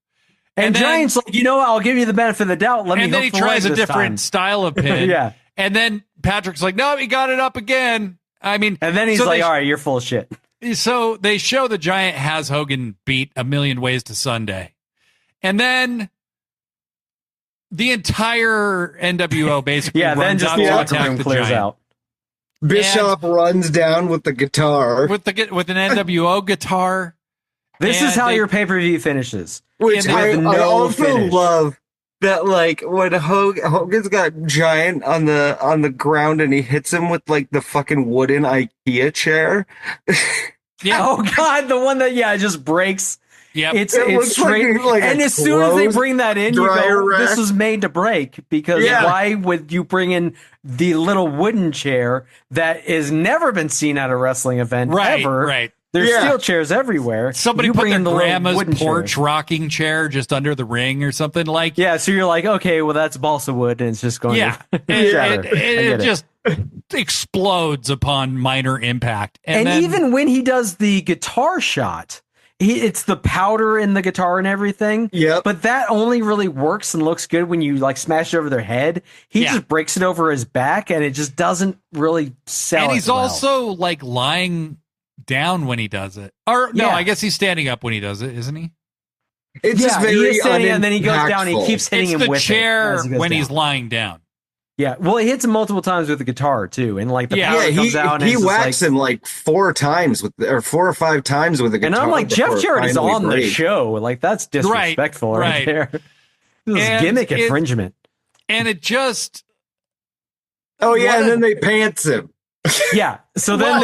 And Giant's like, you know what, I'll give you the benefit of the doubt. Let me and then he tries a different style of pin. Yeah. And then Patrick's like, no, he got it up again. I mean, and then he's like, all right, you're full of shit. So they show the Giant has Hogan beat a million ways to Sunday. And then the entire NWO basically runs out to attack the Giant. Out. Bischoff runs down with the guitar. With an NWO guitar. This is how your pay-per-view finishes. Which I also love that, like, when Hogan's got Giant on the ground and he hits him with, like, the fucking wooden IKEA chair. Yeah. Oh, God, the one that, just breaks. Yeah, it's straight. Like and as soon as they bring that in, you go, this is made to break. Because why would you bring in the little wooden chair that has never been seen at a wrestling event ever? Right. There's steel chairs everywhere. Somebody put their grandma's porch rocking chair just under the ring or something like. Yeah, so you're like, okay, well that's balsa wood, and it's just going. Yeah, to it just explodes upon minor impact. And then, even when he does the guitar shot. It's the powder in the guitar and everything. Yeah. But that only really works and looks good when you like smash it over their head. He just breaks it over his back and it just doesn't really sell. And he's also like lying down when he does it. Or no, I guess he's standing up when he does it, isn't he? It's just very he is standing and then he goes down and he keeps hitting him with the chair he when he's lying down. Yeah, well, he hits him multiple times with the guitar too, and like the power comes out. And he whacks him like 4 or 5 times with the guitar. And I'm like, Jeff Jarrett is on the show. Like that's disrespectful right there. This is gimmick infringement. And it just. Oh yeah, and then they pants him. Yeah, so then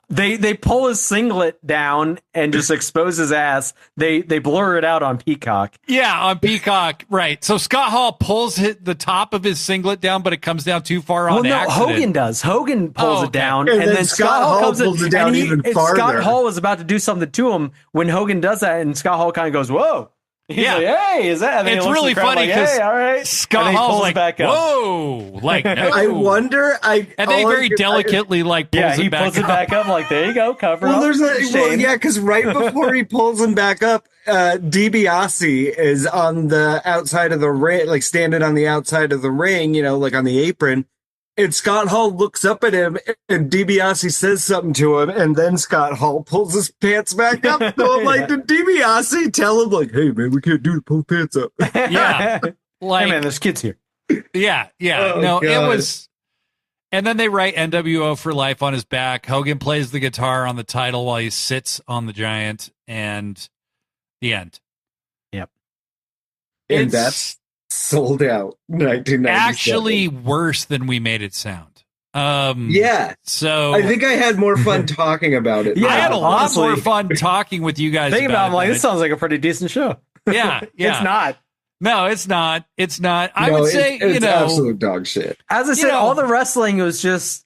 they pull his singlet down and just expose his ass. They blur it out on Peacock. Yeah, on Peacock, right. So Scott Hall pulls the top of his singlet down, but it comes down too far on accident. Hogan does. Hogan pulls it down, and then Scott Hall pulls it down even farther. Scott Hall was about to do something to him when Hogan does that, and Scott Hall kind of goes, "Whoa." He's like, hey, is that? It's really funny because all right. Scott Hall's like, back up. Whoa, like, no. I wonder. And they very delicately like pulls it back up. He pulls it back up, like, there you go, cover up. Because right before he pulls him back up, DiBiase is on the outside of the ring, like standing on the outside of the ring, like on the apron. And Scott Hall looks up at him, and DiBiase says something to him, and then Scott Hall pulls his pants back up. So I'm like, did DiBiase tell him, like, hey, man, we can't do it, pull pants up? Yeah. Like, hey, man, there's kids here. Yeah. Oh, no, God. It was. And then they write NWO for life on his back. Hogan plays the guitar on the title while he sits on the Giant, and the end. Yep. And that's Sold Out 1997. Actually worse than we made it sound. So I think I had more fun talking about it. Yeah, I had a lot more fun talking with you guys. Think about it, like, this sounds like a pretty decent show. Yeah. It's not. No, it's not. It's not. I would say, it's absolute dog shit. As I said, all the wrestling was just,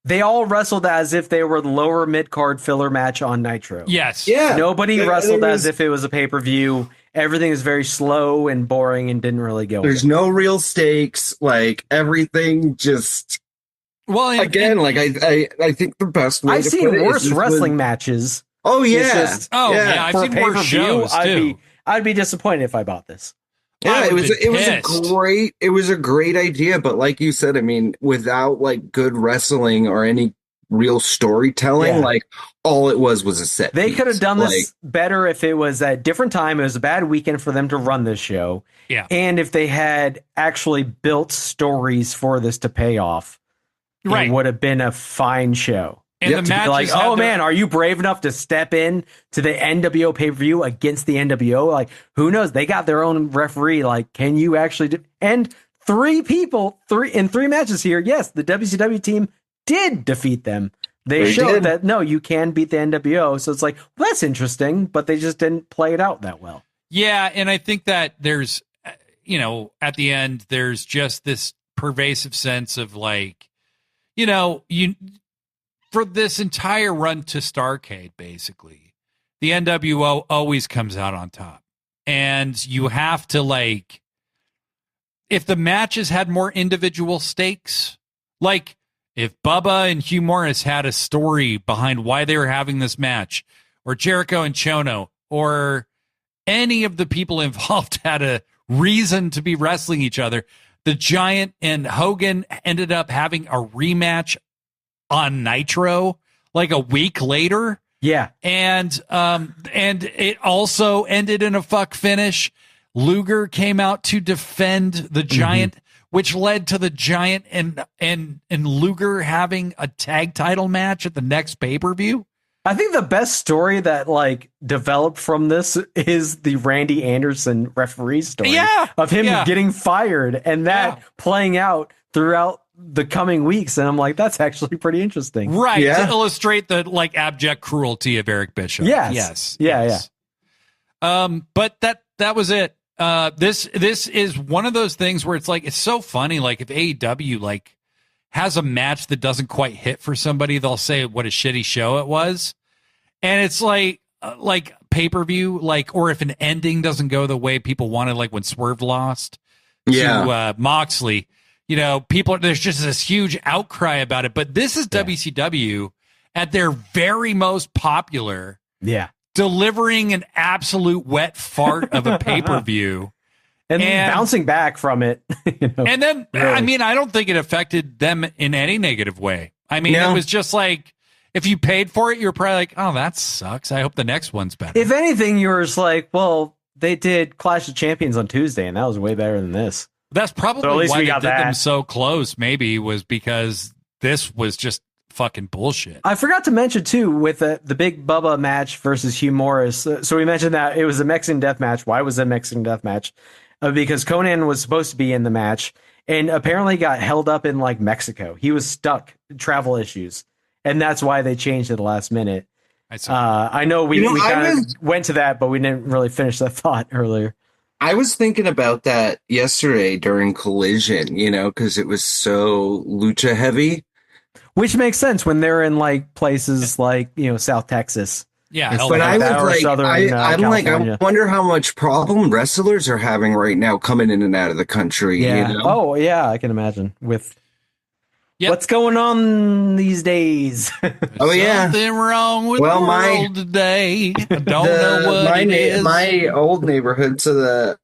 they all wrestled as if they were the lower mid-card filler match on Nitro. Yes. Yeah. Nobody wrestled as if it was a pay-per-view. Everything is very slow and boring and didn't really go. There's no real stakes. Like, everything just. Well, I think the best way I've to seen put it worse wrestling matches. Oh yeah. I've seen worse shows too. I'd be disappointed if I bought this. Yeah, it was a great idea, but like you said, I mean, without like good wrestling or any real storytelling, like all it was a set. They could have done this better if it was at a different time. It was a bad weekend for them to run this show. Yeah. And if they had actually built stories for this to pay off, it would have been a fine show. And the matches like, oh man, are you brave enough to step in to the NWO pay-per-view against the NWO? Like, who knows? They got their own referee. Like, can you actually do? And 3 people, in 3 matches here. Yes, the WCW team did defeat them. They showed that, no, you can beat the NWO. So it's like, well, that's interesting, but they just didn't play it out that well. Yeah, and I think that there's, at the end, there's just this pervasive sense of like, for this entire run to Starrcade, basically, the NWO always comes out on top. And you have to, like, if the matches had more individual stakes, like if Bubba and Hugh Morris had a story behind why they were having this match, or Jericho and Chono, or any of the people involved had a reason to be wrestling each other, the Giant and Hogan ended up having a rematch on Nitro like a week later. Yeah. And it also ended in a fuck finish. Luger came out to defend the Giant, which led to the Giant and Luger having a tag title match at the next pay-per-view. I think the best story that like developed from this is the Randy Anderson referee story of him getting fired and that playing out throughout the coming weeks. And I'm like, that's actually pretty interesting. Right. To illustrate the like abject cruelty of Eric Bischoff. Yes. But that was it. This is one of those things where it's like, it's so funny. Like if AEW like has a match that doesn't quite hit for somebody, they'll say what a shitty show it was. And it's like pay-per-view, like, or if an ending doesn't go the way people wanted, like when Swerve lost to Moxley, there's just this huge outcry about it. But this is WCW at their very most popular, delivering an absolute wet fart of a pay-per-view. And bouncing back from it. And then, really. I mean, I don't think it affected them in any negative way. I mean, it was just like, if you paid for it, you're probably like, oh, that sucks. I hope the next one's better. If anything, you were just like, well, they did Clash of Champions on Tuesday, and that was way better than this. That's probably why they did them so close, maybe, was because this was just fucking bullshit. I forgot to mention, too, with the big Bubba match versus Hugh Morris. So we mentioned that it was a Mexican death match. Why was it a Mexican death match? Because Conan was supposed to be in the match and apparently got held up in like Mexico. He was stuck, travel issues. And that's why they changed it the last minute. I know we kind of went to that, but we didn't really finish that thought earlier. I was thinking about that yesterday during Collision, because it was so lucha heavy. Which makes sense when they're in like places like, South Texas. Yeah, but I was like, I wonder how much problem wrestlers are having right now coming in and out of the country. Yeah. Oh, yeah, I can imagine with what's going on these days. Something wrong with the world today. I don't know what it is. My old neighborhood, so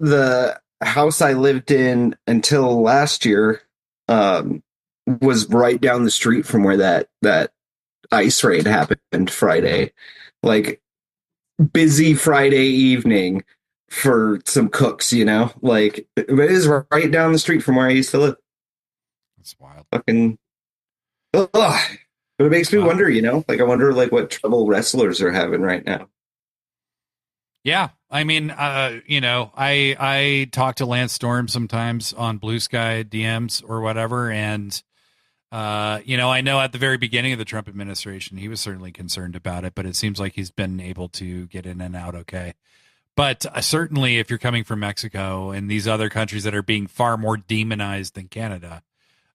the house I lived in until last year was right down the street from where that ice raid happened Friday. Like busy Friday evening for some cooks, like it is right down the street from where I used to live. That's wild. Fucking but it makes me wonder, like I wonder like what trouble wrestlers are having right now. Yeah. I mean, I talk to Lance Storm sometimes on Blue Sky DMs or whatever, and I know at the very beginning of the Trump administration, he was certainly concerned about it, but it seems like he's been able to get in and out okay. But certainly if you're coming from Mexico and these other countries that are being far more demonized than Canada,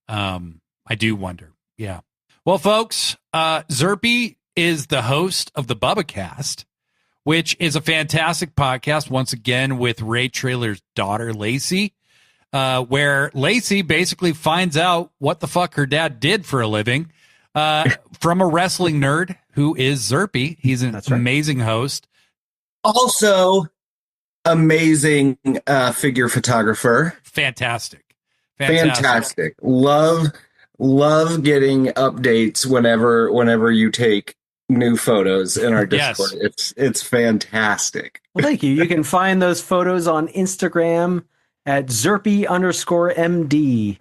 I do wonder. Yeah. Well, folks, Zerpie is the host of the BubbaCast, which is a fantastic podcast, once again, with Ray Traylor's daughter, Lacy. Where Lacy basically finds out what the fuck her dad did for a living from a wrestling nerd who is Zerpie. He's an amazing host. Also, amazing figure photographer. Fantastic. Love getting updates whenever you take new photos in our Discord. Yes. It's fantastic. Well, thank you. You can find those photos on Instagram at Zerpie_MD.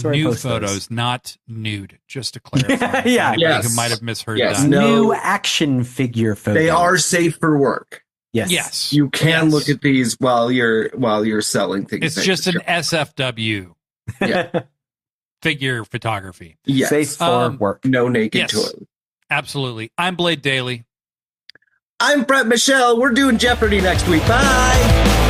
New photos, not nude, just to clarify. Yes. Who might have misheard that. No. New action figure photos. They are safe for work. Yes. You can look at these while you're selling things. It's just an SFW. Yeah. figure photography. Yes. Safe for work. No naked Yes. toilet. Absolutely. I'm Blade Daly. I'm Brett Michelle. We're doing Jeopardy next week. Bye.